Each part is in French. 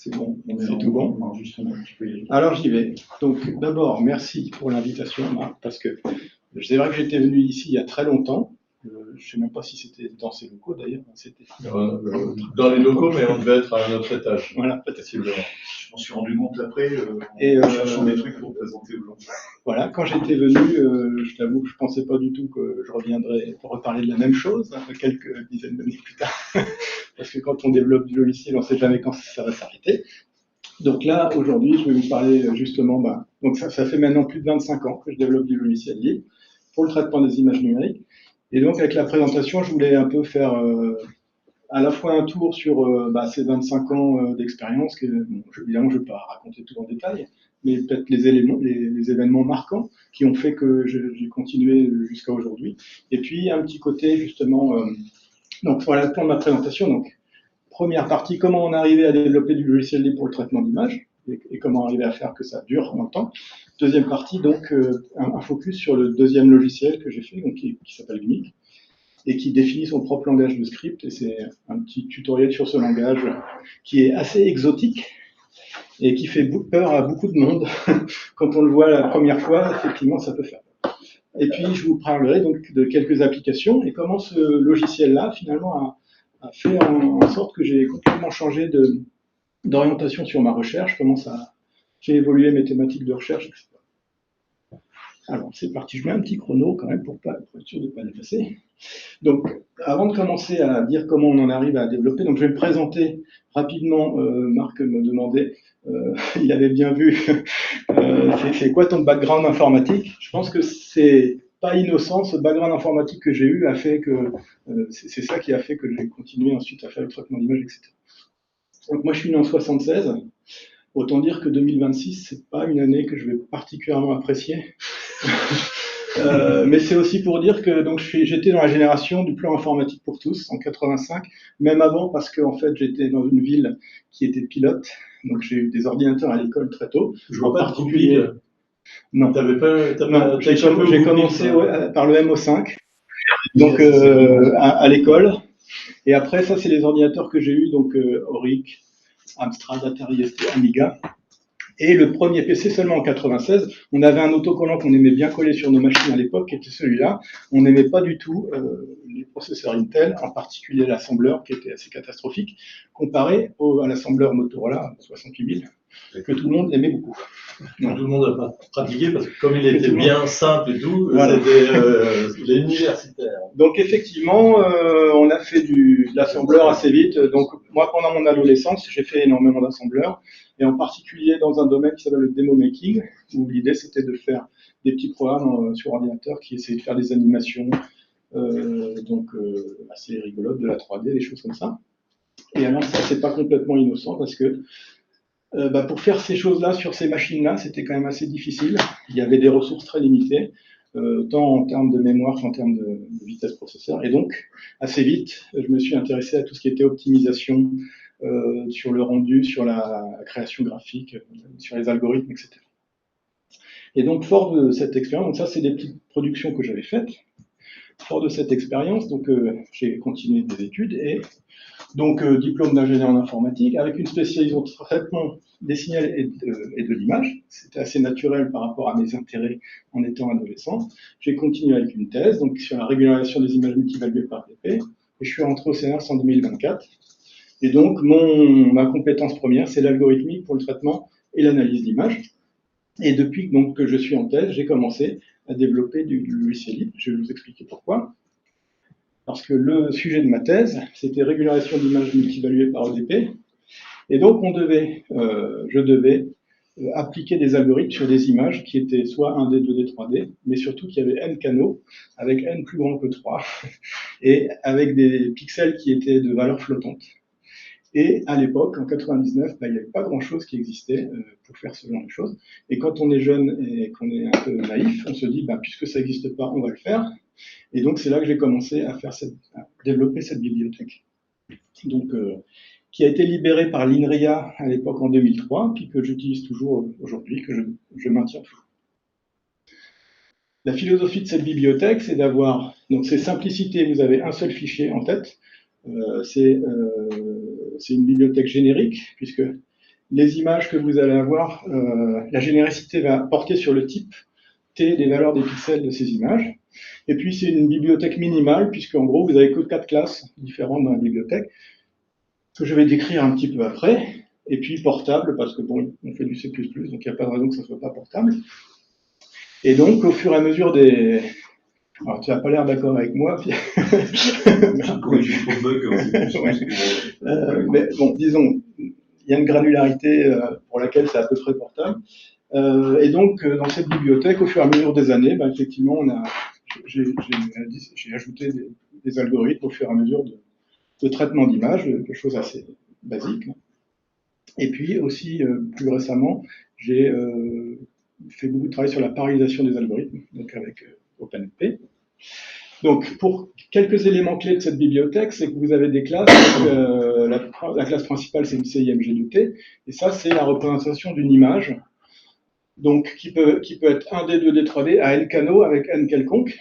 C'est bon, C'est tout bon. Alors j'y vais. Donc d'abord, merci pour l'invitation, Marc, parce que c'est vrai que j'étais venu ici il y a très longtemps. Je ne sais même pas si c'était dans ces locaux d'ailleurs. Dans les locaux, mais on devait être à un autre étage. Voilà, peut-être. Je m'en suis rendu compte après, en cherchant des trucs pour présenter aux gens. Voilà, quand j'étais venu, je t'avoue que je ne pensais pas du tout que je reviendrais pour reparler de la même chose, quelques dizaines d'années plus tard. Parce que quand on développe du logiciel, on ne sait jamais quand ça va s'arrêter. Donc là, aujourd'hui, je vais vous parler justement, donc ça fait maintenant plus de 25 ans que je développe du logiciel libre pour le traitement des images numériques. Et donc avec la présentation, je voulais un peu faire à la fois un tour sur ces 25 ans d'expérience, que évidemment je ne vais pas raconter tout en détail, mais peut-être les événements marquants qui ont fait que j'ai continué jusqu'à aujourd'hui. Et puis un petit côté justement, donc voilà le plan de ma présentation. Donc, première partie, comment on arrivait à développer du logiciel libre pour le traitement d'images et comment arriver à faire que ça dure dans le temps. Deuxième partie, donc un focus sur le deuxième logiciel que j'ai fait, donc, qui s'appelle GMIC, et qui définit son propre langage de script. Et c'est un petit tutoriel sur ce langage qui est assez exotique et qui fait peur à beaucoup de monde. Quand on le voit la première fois, effectivement, ça peut faire peur. Et puis, je vous parlerai donc de quelques applications et comment ce logiciel-là, finalement, a fait en sorte que j'ai complètement changé d'orientation sur ma recherche, comment ça fait évoluer mes thématiques de recherche, etc. Alors, c'est parti, je mets un petit chrono quand même pour être sûr de ne pas dépasser. Donc, avant de commencer à dire comment on en arrive à développer, donc je vais me présenter rapidement. Marc me demandait, il avait bien vu, c'est quoi ton background informatique? Je pense que c'est pas innocent, ce background informatique que j'ai eu a fait que c'est ça qui a fait que j'ai continué ensuite à faire le traitement d'image, etc. Donc moi je suis né en 76, autant dire que 2026 c'est pas une année que je vais particulièrement apprécier. Mais c'est aussi pour dire que donc j'étais dans la génération du plan informatique pour tous en 85, même avant parce que en fait j'étais dans une ville qui était pilote, donc j'ai eu des ordinateurs à l'école très tôt. Je vois pas particulier. Non, j'ai commencé par le MO5, donc à l'école. Et après ça c'est les ordinateurs que j'ai eu, donc Auric, Amstrad, Atari ST, Amiga. Et le premier PC seulement en 96, on avait un autocollant qu'on aimait bien coller sur nos machines à l'époque, qui était celui-là. On n'aimait pas du tout les processeurs Intel, en particulier l'assembleur, qui était assez catastrophique, comparé à l'assembleur Motorola 68000, que tout le monde aimait beaucoup. Non. Tout le monde n'a pas pratiqué, parce que comme il était bien simple et tout, voilà. C'était l'universitaire. Donc effectivement, on a fait de l'assembleur assez vite. Donc moi, pendant mon adolescence, j'ai fait énormément d'assembleurs, et en particulier dans un domaine qui s'appelle le demo making, où l'idée c'était de faire des petits programmes sur ordinateur qui essayaient de faire des animations assez rigolotes, de la 3D, des choses comme ça. Et alors ça, c'est pas complètement innocent, parce que pour faire ces choses-là sur ces machines-là, c'était quand même assez difficile. Il y avait des ressources très limitées, tant en termes de mémoire qu'en termes de vitesse processeur. Et donc, assez vite, je me suis intéressé à tout ce qui était optimisation sur le rendu, sur la création graphique, sur les algorithmes, etc. Et donc, fort de cette expérience, donc ça, c'est des petites productions que j'avais faites. Fort de cette expérience, donc j'ai continué des études et donc diplôme d'ingénieur en informatique avec une spécialisation de traitement des signaux et de l'image. C'était assez naturel par rapport à mes intérêts en étant adolescent. J'ai continué avec une thèse donc sur la régularisation des images multivaluées par DP, et je suis rentré au CNRS en 2024. Et donc ma compétence première, c'est l'algorithmique pour le traitement et l'analyse d'images. Et depuis donc, que je suis en thèse, j'ai commencé à développer du logiciel libre. Je vais vous expliquer pourquoi. Parce que le sujet de ma thèse, c'était régularisation d'images multivaluées par ODP. Et donc, je devais appliquer des algorithmes sur des images qui étaient soit 1D, 2D, 3D, mais surtout qui avaient n canaux, avec n plus grand que 3, et avec des pixels qui étaient de valeur flottante. Et à l'époque, en 99, il n'y avait pas grand-chose qui existait pour faire ce genre de choses. Et quand on est jeune et qu'on est un peu naïf, on se dit, puisque ça n'existe pas, on va le faire. Et donc, c'est là que j'ai commencé à développer cette bibliothèque. Donc, qui a été libérée par l'INRIA à l'époque en 2003, puis que j'utilise toujours aujourd'hui, que je maintiens toujours. La philosophie de cette bibliothèque, c'est d'avoir, donc c'est simplicité, vous avez un seul fichier en tête, c'est une bibliothèque générique, puisque les images que vous allez avoir, la généricité va porter sur le type T des valeurs des pixels de ces images. Et puis c'est une bibliothèque minimale, puisqu'en gros vous n'avez que 4 classes différentes dans la bibliothèque, que je vais décrire un petit peu après. Et puis portable, parce que bon, on fait du C++, donc il n'y a pas de raison que ça ne soit pas portable. Et donc, au fur et à mesure des... Alors, tu n'as pas l'air d'accord avec moi, Pierre. Mais bon, disons, il y a une granularité pour laquelle c'est à peu près portable. Et donc, dans cette bibliothèque, au fur et à mesure des années, effectivement, j'ai ajouté des algorithmes au fur et à mesure de traitement d'images, des choses assez basiques. Et puis aussi, plus récemment, j'ai fait beaucoup de travail sur la parallélisation des algorithmes, donc avec OpenMP. Donc, pour quelques éléments clés de cette bibliothèque, c'est que vous avez des classes. La classe principale, c'est une CIMG2T, et ça, c'est la représentation d'une image, donc qui peut être 1D, 2D, 3D à n canaux avec n quelconque.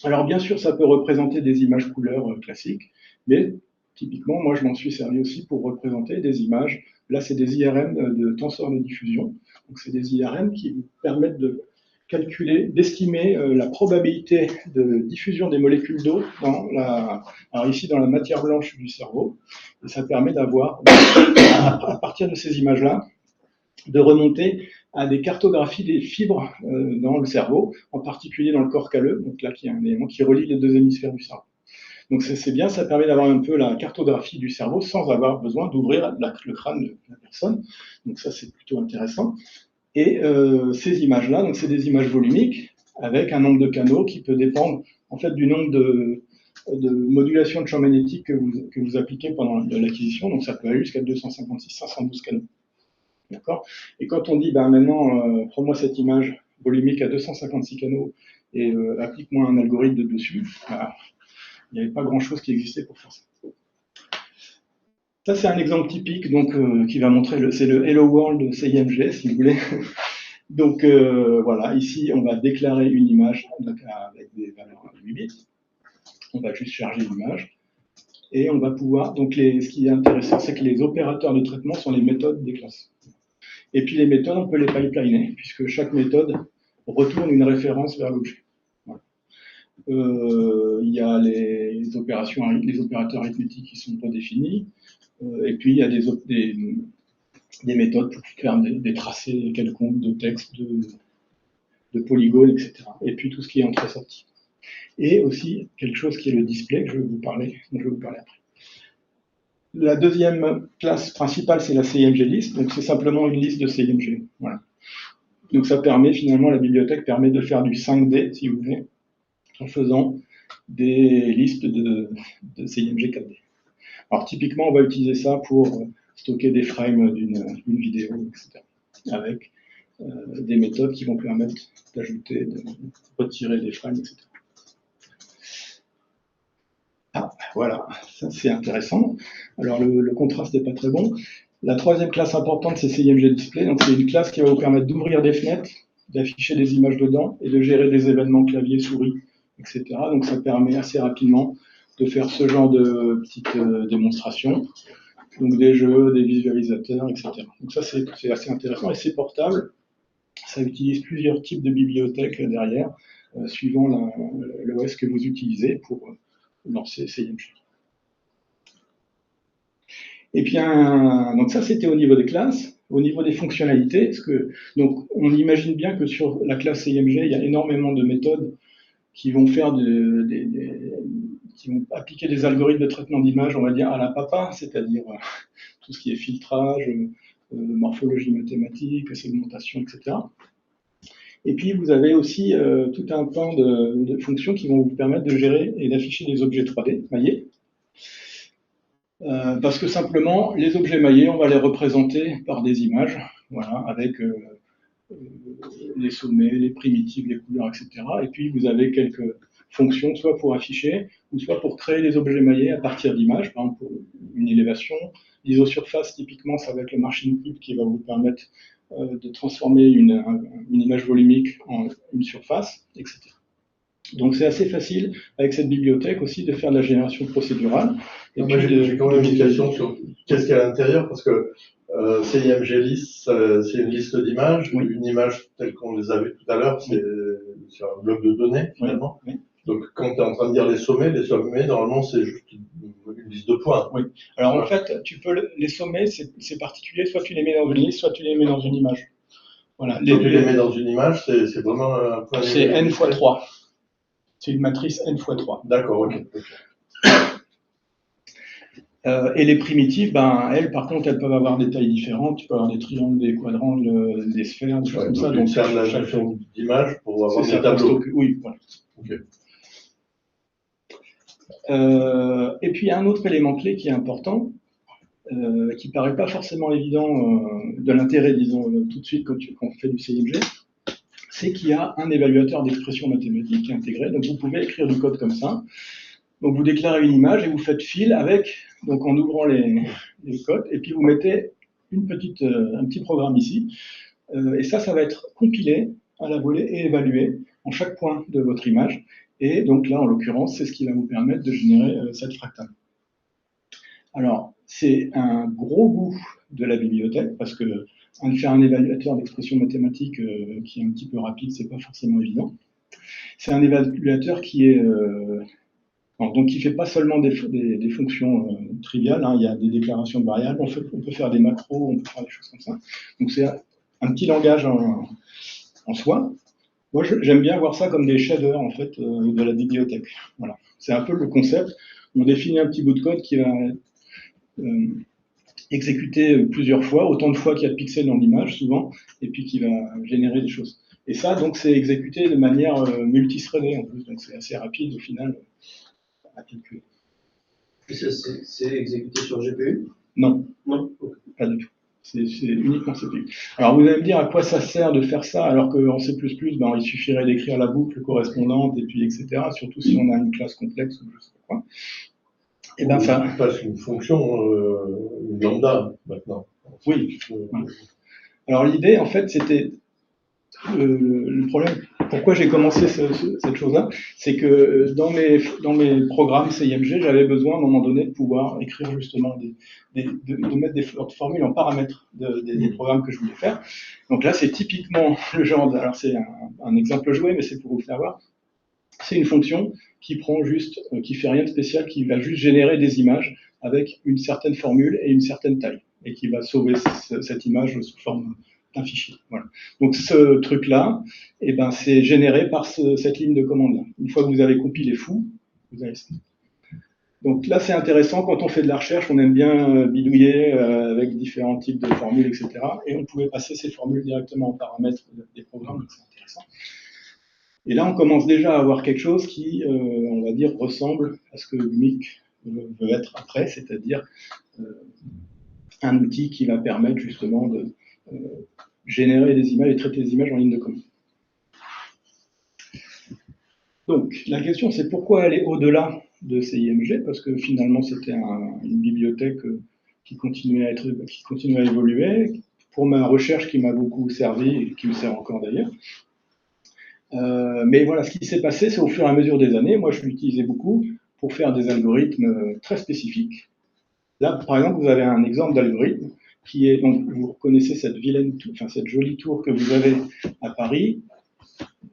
Alors, bien sûr, ça peut représenter des images couleurs classiques, mais typiquement, moi, je m'en suis servi aussi pour représenter des images. Là, c'est des IRM de tenseurs de diffusion. Donc, c'est des IRM qui vous permettent de calculer, d'estimer la probabilité de diffusion des molécules d'eau alors ici, dans la matière blanche du cerveau. Et ça permet d'avoir, à partir de ces images-là, de remonter à des cartographies des fibres dans le cerveau, en particulier dans le corps calleux, donc là, qui est un élément qui relie les deux hémisphères du cerveau. Donc c'est bien, ça permet d'avoir un peu la cartographie du cerveau sans avoir besoin d'ouvrir le crâne de la personne. Donc ça, c'est plutôt intéressant. Et ces images-là, donc c'est des images volumiques avec un nombre de canaux qui peut dépendre en fait du nombre de modulations de champ magnétique que vous appliquez pendant l'acquisition. Donc ça peut aller jusqu'à 256, 512 canaux. D'accord ? Et quand on dit, maintenant, prends-moi cette image volumique à 256 canaux et applique-moi un algorithme dessus, il n'y avait pas grand-chose qui existait pour faire ça. Ça, c'est un exemple typique donc, qui va montrer, c'est le Hello World CIMG, si vous voulez. Donc, voilà, ici, on va déclarer une image avec des valeurs 8 bits. On va juste charger l'image. Et on va pouvoir... Donc, ce qui est intéressant, c'est que les opérateurs de traitement sont les méthodes des classes. Et puis, les méthodes, on peut les pipeliner, puisque chaque méthode retourne une référence vers l'objet. Il y a les opérateurs arithmétiques qui sont pas définis, et puis il y a des méthodes pour faire des tracés quelconques de texte, de polygones, etc. Et puis tout ce qui est entrée-sortie. Et aussi quelque chose qui est le display, dont je vais vous parler après. La deuxième classe principale, c'est la CIMG list, donc c'est simplement une liste de CIMG. Voilà. Donc ça permet, finalement, la bibliothèque permet de faire du 5D, si vous voulez, en faisant des listes de CIMG 4D. Alors typiquement, on va utiliser ça pour stocker des frames d'une vidéo, etc. Avec des méthodes qui vont permettre d'ajouter, de retirer des frames, etc. Ah, voilà, ça c'est intéressant. Alors le contraste n'est pas très bon. La troisième classe importante, c'est CIMG Display. Donc c'est une classe qui va vous permettre d'ouvrir des fenêtres, d'afficher des images dedans et de gérer des événements clavier, souris, etc. Donc ça permet assez rapidement de faire ce genre de petites démonstrations, donc des jeux, des visualisateurs, etc. Donc ça c'est assez intéressant et c'est portable. Ça utilise plusieurs types de bibliothèques derrière, suivant l'OS que vous utilisez pour lancer CIMG. Et bien, donc ça c'était au niveau des classes. Au niveau des fonctionnalités, donc on imagine bien que sur la classe CIMG, il y a énormément de méthodes qui vont faire qui vont appliquer des algorithmes de traitement d'image, on va dire à la papa, c'est-à-dire tout ce qui est filtrage, morphologie mathématique, segmentation, etc. Et puis vous avez aussi tout un pan de fonctions qui vont vous permettre de gérer et d'afficher des objets 3D maillés. Parce que simplement, les objets maillés, on va les représenter par des images, voilà, avec les sommets, les primitives, les couleurs, etc. Et puis vous avez quelques fonctions, soit pour afficher, ou soit pour créer des objets maillés à partir d'images, par exemple pour une élévation. L'isosurface, typiquement, ça va être le marching cube qui va vous permettre de transformer une image volumique en une surface, etc. Donc c'est assez facile, avec cette bibliothèque aussi, de faire de la génération procédurale. Moi j'ai quand même une question sur qu'est-ce qu'il y a à l'intérieur, parce que CIMG list, c'est une liste d'images. Oui. Une image telle qu'on les a vues tout à l'heure, c'est un bloc de données finalement. Oui. Donc quand tu es en train de dire les sommets, normalement c'est juste une liste de points. Oui. Alors en fait, les sommets, c'est particulier, soit tu les mets dans une liste, soit tu les mets dans une image. Voilà. Quand tu les mets dans une image, c'est vraiment un point. C'est n x 3. C'est une matrice n x 3. D'accord, ok. Et les primitives, ben, elles, par contre, elles peuvent avoir des tailles différentes. Tu peux avoir des triangles, des quadrangles, des sphères, des choses comme ça. Donc, faire de la gestion d'image pour avoir des tableaux. Oui, voilà. Okay. Et puis, il y a un autre élément clé qui est important, qui ne paraît pas forcément évident de l'intérêt, disons, tout de suite quand on fait du CIMG, c'est qu'il y a un évaluateur d'expression mathématique qui est intégré. Donc, vous pouvez écrire du code comme ça. Donc, vous déclarez une image et vous faites fil avec, donc en ouvrant les codes, et puis vous mettez un petit programme ici. Et ça va être compilé à la volée et évalué en chaque point de votre image. Et donc là, en l'occurrence, c'est ce qui va vous permettre de générer cette fractale. Alors, c'est un gros bout de la bibliothèque, parce que faire un évaluateur d'expression mathématique qui est un petit peu rapide, c'est pas forcément évident. C'est un évaluateur qui est donc, qui ne fait pas seulement des fonctions triviales, hein. Il y a des déclarations de variables, on peut faire des macros, on peut faire des choses comme ça. Donc, c'est un petit langage en soi. Moi, j'aime bien voir ça comme des shaders, en fait, de la bibliothèque. Voilà. C'est un peu le concept. On définit un petit bout de code qui va exécuter plusieurs fois, autant de fois qu'il y a de pixels dans l'image, souvent, et puis qui va générer des choses. Et ça, donc, c'est exécuté de manière multithreadée, en plus. Donc, c'est assez rapide, au final. C'est exécuté sur GPU? Non, pas du tout. C'est uniquement CPU. Alors vous allez me dire à quoi ça sert de faire ça alors qu'en C++, ben, il suffirait d'écrire la boucle correspondante et puis etc. Surtout si on a une classe complexe ou je sais pas quoi. Et ben ça passe une fonction, une lambda maintenant. Oui. Alors l'idée en fait c'était le problème. Pourquoi j'ai commencé cette chose-là, c'est que dans mes programmes CIMG, j'avais besoin à un moment donné de pouvoir écrire justement de mettre des formules en paramètres des programmes que je voulais faire. Donc là, c'est typiquement le genre, alors c'est un exemple joué, mais c'est pour vous faire voir. C'est une fonction qui prend juste, qui fait rien de spécial, qui va juste générer des images avec une certaine formule et une certaine taille, et qui va sauver cette image sous forme d'un fichier. Voilà. Donc ce truc-là, eh ben, c'est généré par cette ligne de commande-là. Une fois que vous avez compilé foo, vous avez ça. Donc là, c'est intéressant, quand on fait de la recherche, on aime bien bidouiller avec différents types de formules, etc. Et on pouvait passer ces formules directement en paramètres des programmes, donc c'est intéressant. Et là, on commence déjà à avoir quelque chose qui, on va dire, ressemble à ce que l'UMIC veut être après, c'est-à-dire un outil qui va permettre justement de générer des images et traiter des images en ligne de commande. Donc, la question, c'est pourquoi aller au-delà de CIMG, parce que finalement, c'était une bibliothèque qui continuait à évoluer, pour ma recherche qui m'a beaucoup servi, et qui me sert encore d'ailleurs. Mais voilà, ce qui s'est passé, c'est au fur et à mesure des années, moi je l'utilisais beaucoup pour faire des algorithmes très spécifiques. Là, par exemple, vous avez un exemple d'algorithme qui est, donc, vous reconnaissez cette jolie tour que vous avez à Paris.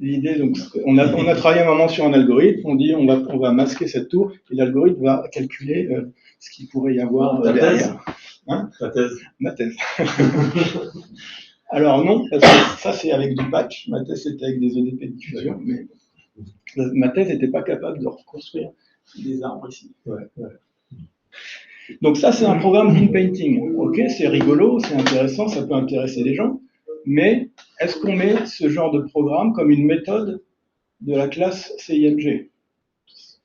L'idée, donc, on a travaillé un moment sur un algorithme, on dit on va masquer cette tour, et l'algorithme va calculer ce qu'il pourrait y avoir derrière. Hein, ma thèse. Alors non, parce que ça c'est avec du patch, ma thèse c'était avec des EDP de diffusion, mais ma thèse n'était pas capable de reconstruire des arbres ici. Ouais. Donc ça, c'est un programme d'in-painting. Ok, c'est rigolo, c'est intéressant, ça peut intéresser les gens, mais est-ce qu'on met ce genre de programme comme une méthode de la classe CIMG?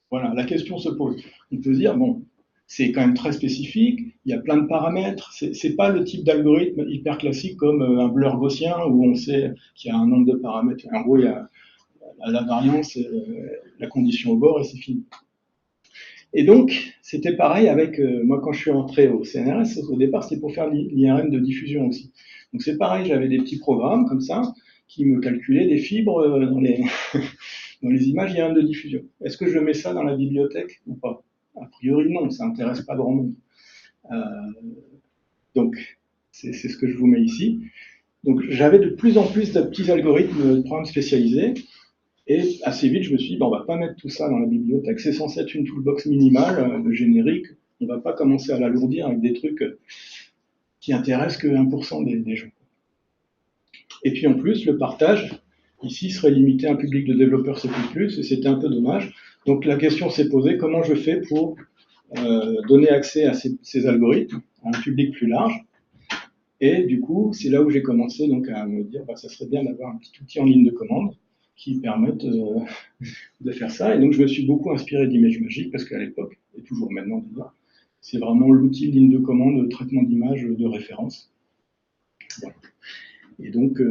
Voilà, la question se pose. On peut se dire, bon, c'est quand même très spécifique, il y a plein de paramètres, c'est pas le type d'algorithme hyper classique comme un blur gaussien où on sait qu'il y a un nombre de paramètres. En gros, il y a la variance, la condition au bord et c'est fini. Et donc, c'était pareil avec, moi quand je suis entré au CNRS, au départ c'était pour faire l'IRM de diffusion aussi. Donc c'est pareil, j'avais des petits programmes comme ça, qui me calculaient des fibres dans les images IRM de diffusion. Est-ce que je mets ça dans la bibliothèque ou pas? A priori non, ça n'intéresse pas grand monde. Donc, c'est ce que je vous mets ici. Donc j'avais de plus en plus de petits algorithmes de programmes spécialisés, et assez vite je me suis dit, on va pas mettre tout ça dans la bibliothèque, c'est censé être une toolbox minimale, générique, on va pas commencer à l'alourdir avec des trucs qui intéressent que 1% des gens. Et puis en plus, le partage, ici, serait limité à un public de développeurs C++, et c'était un peu dommage. Donc la question s'est posée, comment je fais pour donner accès à ces algorithmes à un public plus large? Et du coup, c'est là où j'ai commencé donc, à me dire, ça serait bien d'avoir un petit outil en ligne de commande qui permette de faire ça. Et donc je me suis beaucoup inspiré d'ImageMagick, parce qu'à l'époque, et toujours maintenant d'ailleurs, c'est vraiment l'outil ligne de commande de traitement d'image de référence. Voilà. Et donc,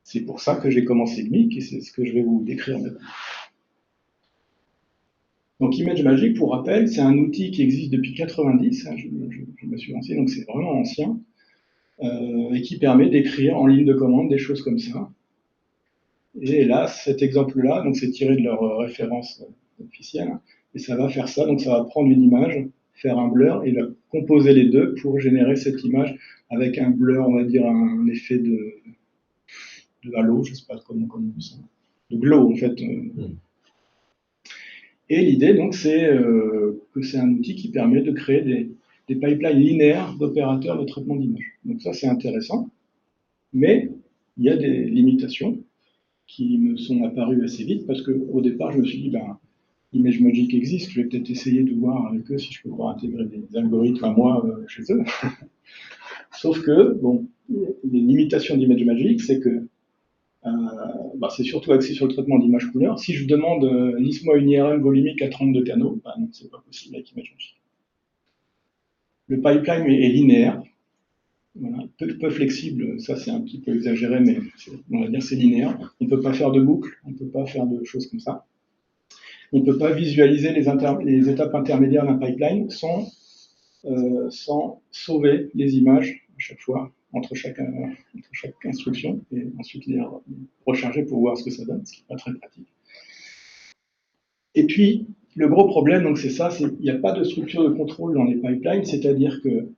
c'est pour ça que j'ai commencé GMIC, et c'est ce que je vais vous décrire maintenant. Donc ImageMagick, pour rappel, c'est un outil qui existe depuis 90, hein, je me suis lancé, donc c'est vraiment ancien, et qui permet d'écrire en ligne de commande des choses comme ça. Et là, cet exemple-là, donc c'est tiré de leur référence officielle, et ça va faire ça, donc ça va prendre une image, faire un blur, et composer les deux pour générer cette image avec un blur, on va dire un effet de halo, je ne sais pas comment on dit ça, de glow en fait. Et l'idée, donc, c'est que c'est un outil qui permet de créer des pipelines linéaires d'opérateurs de traitement d'image. Donc ça, c'est intéressant, mais il y a des limitations qui me sont apparues assez vite, parce qu'au départ, je me suis dit, ImageMagick existe, je vais peut-être essayer de voir avec eux si je peux pouvoir intégrer des algorithmes à moi chez eux. Sauf que, bon, les limitations d'ImageMagick, c'est que c'est surtout axé sur le traitement d'image couleur. Si je demande liste-moi une IRM volumique à 32 canaux, non, c'est pas possible avec ImageMagick. Le pipeline est linéaire, voilà, peu flexible, ça c'est un petit peu exagéré, mais on va dire c'est linéaire. On ne peut pas faire de boucle, on ne peut pas faire de choses comme ça. On ne peut pas visualiser les étapes intermédiaires d'un pipeline sans sauver les images à chaque fois, entre chaque instruction, et ensuite les recharger pour voir ce que ça donne, ce qui n'est pas très pratique. Et puis, le gros problème, donc c'est ça, c'est qu'il n'y a pas de structure de contrôle dans les pipelines, c'est-à-dire que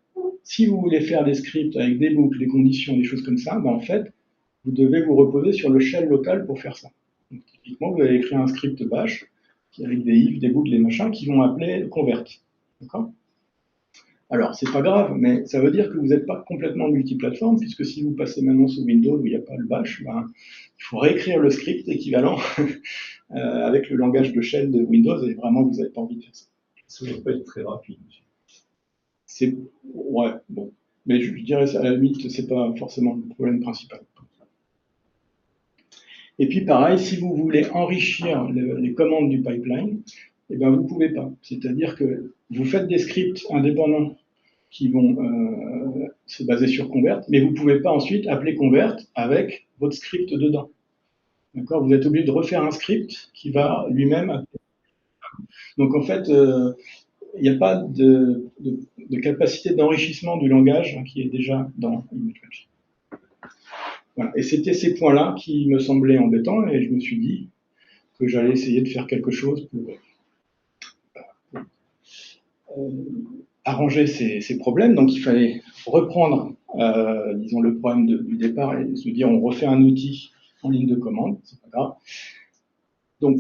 si vous voulez faire des scripts avec des boucles, des conditions, des choses comme ça, en fait, vous devez vous reposer sur le shell local pour faire ça. Donc, typiquement, vous allez écrire un script bash avec des ifs, des boucles, des machins, qui vont appeler convert. D'accord ? Alors, c'est pas grave, mais ça veut dire que vous n'êtes pas complètement multiplateforme, puisque si vous passez maintenant sous Windows où il n'y a pas le bash, il faut réécrire le script équivalent avec le langage de shell de Windows, et vraiment, vous n'avez pas envie de faire ça. Ça ne va pas être très rapide. Ouais, bon. Mais je dirais, à la limite, c'est pas forcément le problème principal. Et puis, pareil, si vous voulez enrichir les commandes du pipeline, eh ben, vous ne pouvez pas. C'est-à-dire que vous faites des scripts indépendants qui vont se baser sur convert, mais vous ne pouvez pas ensuite appeler convert avec votre script dedans. D'accord ? Vous êtes obligé de refaire un script qui va lui-même appeler. Donc en fait, il n'y a pas de capacité d'enrichissement du langage qui est déjà dans ImageMagick. Voilà. Et c'était ces points-là qui me semblaient embêtants, et je me suis dit que j'allais essayer de faire quelque chose pour arranger ces problèmes. Donc il fallait reprendre, disons, le problème du départ et se dire on refait un outil en ligne de commande, c'est pas grave. Donc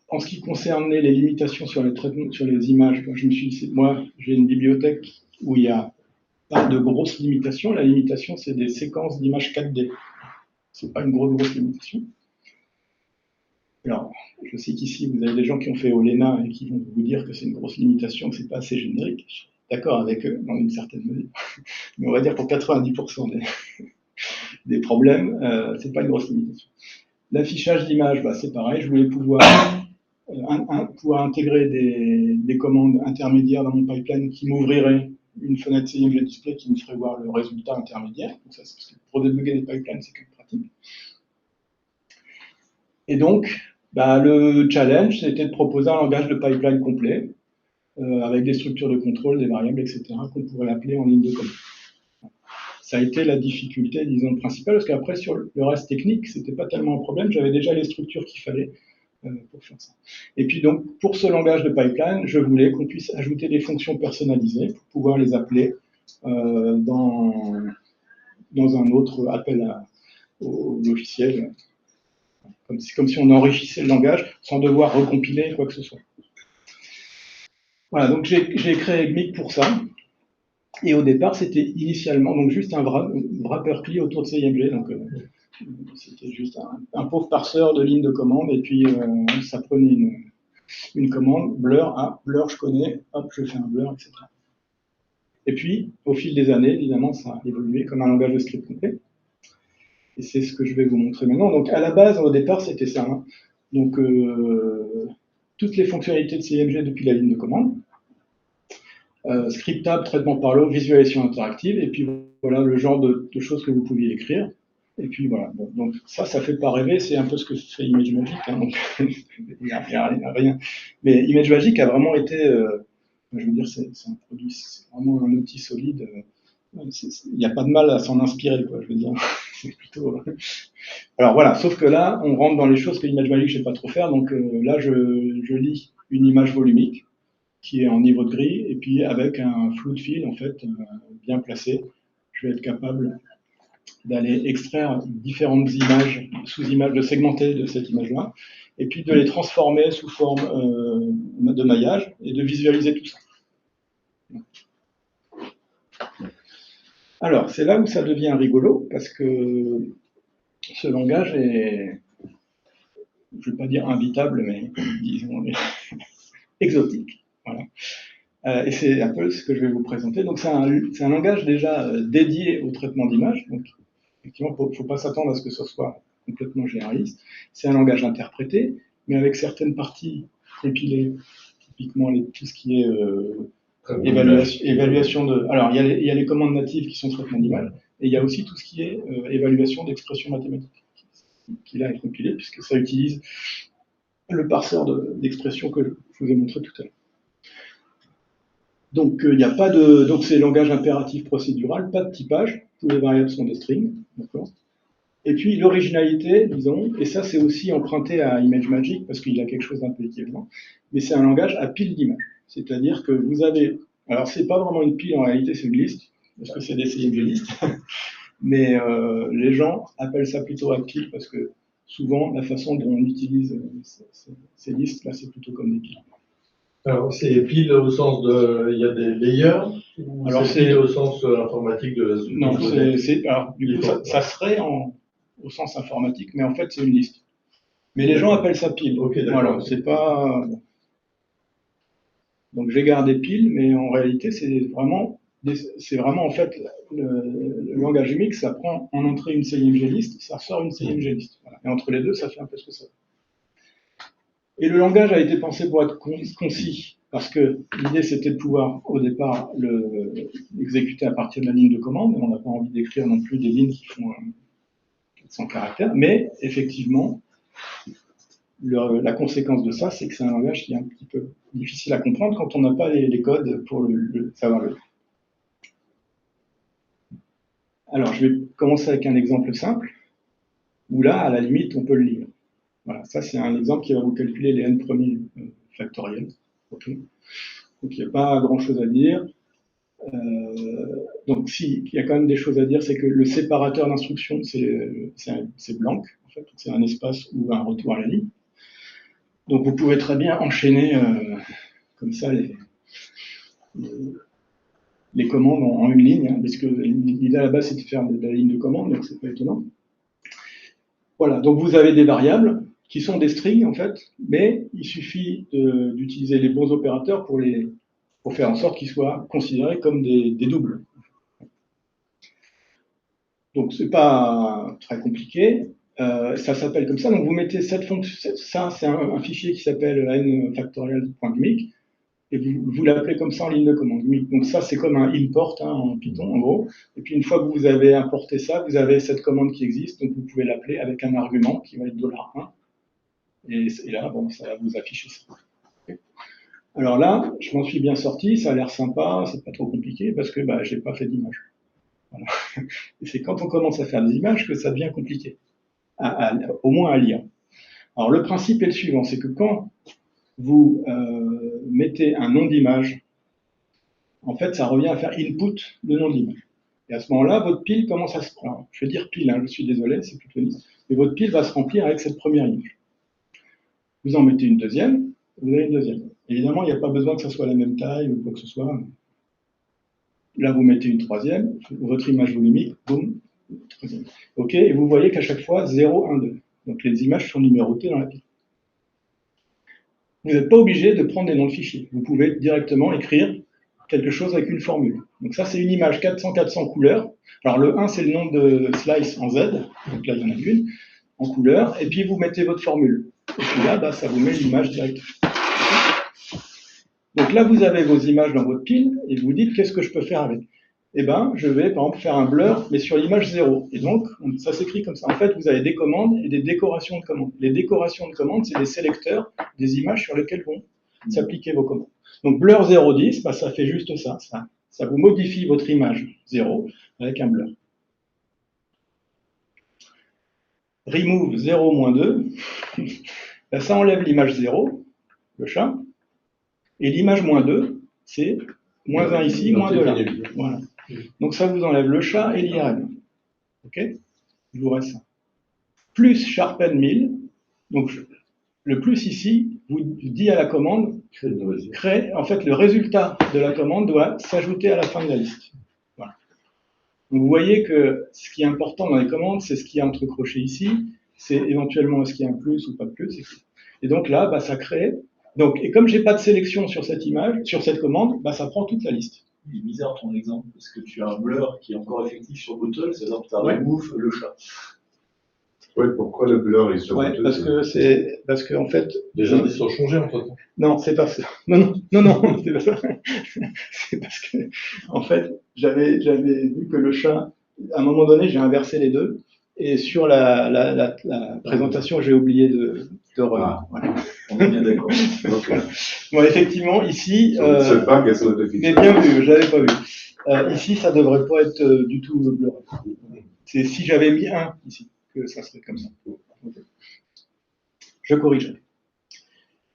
en ce qui concernait les limitations sur les traitements, sur les images, je me suis dit, moi j'ai une bibliothèque où il n'y a pas de grosses limitations. La limitation, c'est des séquences d'images 4D. C'est pas une grosse limitation. Alors, je sais qu'ici, vous avez des gens qui ont fait Olena et qui vont vous dire que c'est une grosse limitation, que c'est pas assez générique. Je suis d'accord avec eux, dans une certaine mesure. Mais on va dire pour 90% des problèmes, c'est pas une grosse limitation. L'affichage d'images, c'est pareil. Je voulais pouvoir intégrer des commandes intermédiaires dans mon pipeline qui m'ouvriraient une fenêtre CMG Display qui me ferait voir le résultat intermédiaire. Donc ça, pour débugger des pipelines, c'est quand même pratique. Et donc, le challenge, c'était de proposer un langage de pipeline complet, avec des structures de contrôle, des variables, etc., qu'on pourrait appeler en ligne de commande. Ça a été la difficulté, disons, principale, parce qu'après, sur le reste technique, c'était pas tellement un problème, j'avais déjà les structures qu'il fallait pour faire ça. Et puis donc, pour ce langage de pipeline, je voulais qu'on puisse ajouter des fonctions personnalisées pour pouvoir les appeler dans un autre appel au logiciel, comme si on enrichissait le langage sans devoir recompiler quoi que ce soit. Voilà, donc j'ai créé GMIC pour ça. Et au départ, c'était initialement donc juste un wrapper CLI autour de CIMG. Donc c'était juste un pauvre parseur de lignes de commande. Et puis ça prenait une commande, blur, blur je connais, hop, je fais un blur, etc. Et puis, au fil des années, évidemment, ça a évolué comme un langage de script complet. Et c'est ce que je vais vous montrer maintenant. Donc à la base, au départ, c'était ça. Hein. Donc toutes les fonctionnalités de CIMG depuis la ligne de commande. Scriptable, traitement par l'eau, visualisation interactive, et puis voilà le genre de choses que vous pouviez écrire. Et puis voilà, bon, donc ça fait pas rêver, c'est un peu ce que fait ImageMagick, hein, donc il n'y a rien. Mais ImageMagick a vraiment été, je veux dire, c'est un produit, c'est vraiment un outil solide. Il n'y a pas de mal à s'en inspirer, quoi, je veux dire. C'est plutôt. Alors voilà, sauf que là, on rentre dans les choses que ImageMagick je ne sais pas trop faire, donc là, je lis une image volumique qui est en niveau de gris, et puis avec un flou de fil, en fait, bien placé, je vais être capable d'aller extraire différentes images, sous-images, de segmenter de cette image-là, et puis de les transformer sous forme de maillage, et de visualiser tout ça. Alors, c'est là où ça devient rigolo, parce que ce langage est, je ne vais pas dire imbitable, mais disons exotique. Voilà. Et c'est un peu ce que je vais vous présenter. Donc c'est un langage déjà dédié au traitement d'images. Donc effectivement, il ne faut pas s'attendre à ce que ce soit complètement généraliste. C'est un langage interprété, mais avec certaines parties compilées, typiquement tout ce qui est évaluation de... Alors il y a les commandes natives qui sont traitement d'images, et il y a aussi tout ce qui est évaluation d'expression mathématique, qui là est compilé, puisque ça utilise le parseur d'expression que je vous ai montré tout à l'heure. Donc, il n'y a pas de. Donc, c'est langage impératif procédural, pas de typage. Tous les variables sont des strings. D'accord. Et puis, l'originalité, disons, et ça, c'est aussi emprunté à ImageMagick parce qu'il a quelque chose d'un peu équivalent, mais c'est un langage à pile d'images. C'est-à-dire que vous avez. Alors, c'est pas vraiment une pile, en réalité, c'est une liste, parce que c'est des CIMG listes. Mais les gens appellent ça plutôt à pile parce que souvent, la façon dont on utilise ces listes, là, c'est plutôt comme des piles. Alors, c'est pile au sens de. Il y a des layers ou alors c'est pile au sens informatique de la structure? Non, alors, du coup, ça serait au sens informatique, mais en fait, c'est une liste. Mais les gens appellent ça pile. Ok, d'accord. Voilà, c'est pas. Donc, j'ai gardé pile, mais en réalité, c'est vraiment en fait le langage mix, ça prend en entrée une CIMG list, ça sort une CIMG list. Voilà. Et entre les deux, ça fait un peu ce que ça fait. Et le langage a été pensé pour être concis, parce que l'idée c'était de pouvoir au départ l'exécuter à partir de la ligne de commande, et on n'a pas envie d'écrire non plus des lignes qui font 400 caractères, mais effectivement, la conséquence de ça, c'est que c'est un langage qui est un petit peu difficile à comprendre quand on n'a pas les codes pour savoir le. Alors, je vais commencer avec un exemple simple, où là, à la limite, on peut le lire. Voilà, ça c'est un exemple qui va vous calculer les n premiers factoriels. Okay. Donc il n'y a pas grand-chose à dire. Donc si, il y a quand même des choses à dire, c'est que le séparateur d'instruction, c'est blanc, en fait, c'est un espace ou un retour à la ligne. Donc vous pouvez très bien enchaîner comme ça les commandes en une ligne, hein, parce que l'idée à la base c'est de faire de la ligne de commande, donc c'est pas étonnant. Voilà, donc vous avez des variables qui sont des strings en fait, mais il suffit d'utiliser les bons opérateurs pour faire en sorte qu'ils soient considérés comme des doubles. Donc c'est pas très compliqué, ça s'appelle comme ça. Donc vous mettez cette fonction, ça c'est un fichier qui s'appelle n-factorial.gmic, et vous l'appelez comme ça en ligne de commande. Donc ça c'est comme un import hein, en Python en gros. Et puis une fois que vous avez importé ça, vous avez cette commande qui existe, donc vous pouvez l'appeler avec un argument qui va être $1. Et là, bon, ça va vous afficher ça. Okay. Alors là, je m'en suis bien sorti, ça a l'air sympa, c'est pas trop compliqué parce que j'ai pas fait d'image. Voilà. Et c'est quand on commence à faire des images que ça devient compliqué, au moins à lire. Alors le principe est le suivant, c'est que quand vous mettez un nom d'image en fait, ça revient à faire input le nom de l'image. Et à ce moment-là, votre pile commence à se... Alors, je vais dire pile, hein, je suis désolé, c'est plutôt lisse, mais votre pile va se remplir avec cette première image. Vous en mettez une deuxième, vous avez une deuxième. Évidemment, il n'y a pas besoin que ça soit la même taille ou quoi que ce soit. Là, vous mettez une troisième, votre image volumique, boum, troisième. OK, et vous voyez qu'à chaque fois, 0, 1, 2. Donc les images sont numérotées dans la pile. Vous n'êtes pas obligé de prendre des noms de fichiers. Vous pouvez directement écrire quelque chose avec une formule. Donc ça, c'est une image 400-400 couleurs. Alors le 1, c'est le nom de slice en Z. Donc là, il y en a une, en couleur. Et puis vous mettez votre formule. Et puis là, bah, ça vous met l'image directe. Donc là, vous avez vos images dans votre pile et vous dites qu'est-ce que je peux faire avec. Eh bien, je vais par exemple faire un blur, mais sur l'image 0. Et donc, ça s'écrit comme ça. En fait, vous avez des commandes et des décorations de commandes. Les décorations de commandes, c'est des sélecteurs des images sur lesquelles vont s'appliquer vos commandes. Donc, blur 0,10, bah, ça fait juste ça. Ça vous modifie votre image 0 avec un blur. Remove 0-2, bah, ça enlève l'image 0, le chat. Et l'image -2, c'est -1 ici, -2 là. Voilà. Donc ça vous enlève le chat et l'IRM. OK? Il vous reste ça. Plus sharpen 1000. Donc le plus ici vous dit à la commande, crée, en fait le résultat de la commande doit s'ajouter à la fin de la liste. Voilà. Donc vous voyez que ce qui est important dans les commandes, c'est ce qui est entre crochets ici, c'est éventuellement est-ce qu'il y a un plus ou pas de plus. Et donc là, bah, ça crée. Donc, et comme j'ai pas de sélection sur cette image, sur cette commande, bah, ça prend toute la liste. Il est bizarre ton exemple, parce que tu as un blur qui est encore effectif sur Bottle, c'est-à-dire que tu as Ouais. remove le chat. Oui, pourquoi le blur est sur Ouais, parce que en fait. Les indices ont changé entre temps. Non, c'est pas ça. Non, c'est pas ça. C'est parce que, en fait, j'avais vu que le chat, à un moment donné, j'ai inversé les deux, et sur la présentation, j'ai oublié de Ah. voilà. On est bien d'accord. Bon, effectivement, ici. Je ne sais pas quelles sont les Mais bien vu, je l'avais pas vu. Ici, ça devrait pas être du tout bleu. C'est si j'avais mis 1 ici, que ça serait comme ça. Je corrigerai.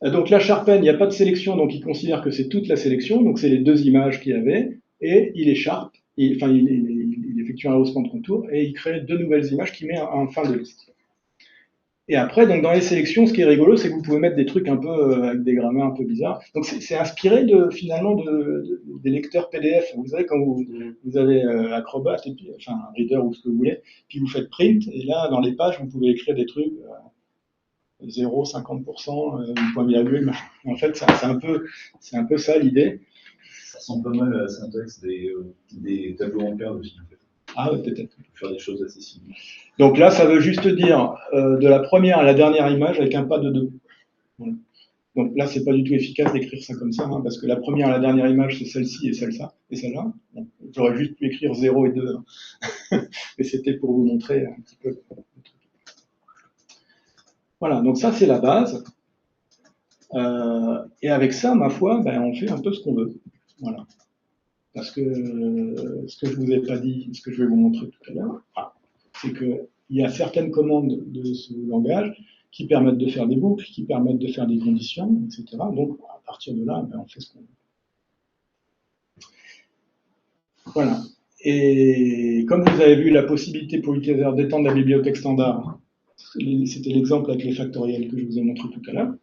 Donc la Sharpen, il n'y a pas de sélection, donc il considère que c'est toute la sélection, donc c'est les deux images qu'il y avait, et il écharpe, il effectue un rehaussement de contour, et il crée deux nouvelles images qu'il met en fin de liste. Et après, donc dans les sélections, ce qui est rigolo, c'est que vous pouvez mettre des trucs un peu avec des grammaires un peu bizarres. Donc c'est inspiré finalement des lecteurs PDF. Vous savez, quand vous avez Acrobat, et puis, enfin Reader ou ce que vous voulez, puis vous faites print, et là, dans les pages, vous pouvez écrire des trucs 0, 50%, point virgule. En fait, c'est un peu ça l'idée. Ça ressemble pas mal à la syntaxe des tableaux en paire aussi. En fait. Ah, peut-être. On peut faire des choses assez simples. Donc là, ça veut juste dire de la première à la dernière image avec un pas de 2. Voilà. Donc là, c'est pas du tout efficace d'écrire ça comme ça, hein, parce que la première à la dernière image, c'est celle-ci et celle-là, et celle-là. Bon, j'aurais juste pu écrire 0 et 2. Hein. Et c'était pour vous montrer un petit peu. Voilà, donc ça, c'est la base. Et avec ça, ma foi, ben, on fait un peu ce qu'on veut. Voilà. Parce que ce que je vous ai pas dit, ce que je vais vous montrer tout à l'heure, c'est qu'il y a certaines commandes de ce langage qui permettent de faire des boucles, qui permettent de faire des conditions, etc. Donc, à partir de là, ben, on fait ce qu'on veut. Voilà. Et comme vous avez vu la possibilité pour l'utilisateur d'étendre la bibliothèque standard, c'était l'exemple avec les factoriels que je vous ai montré tout à l'heure.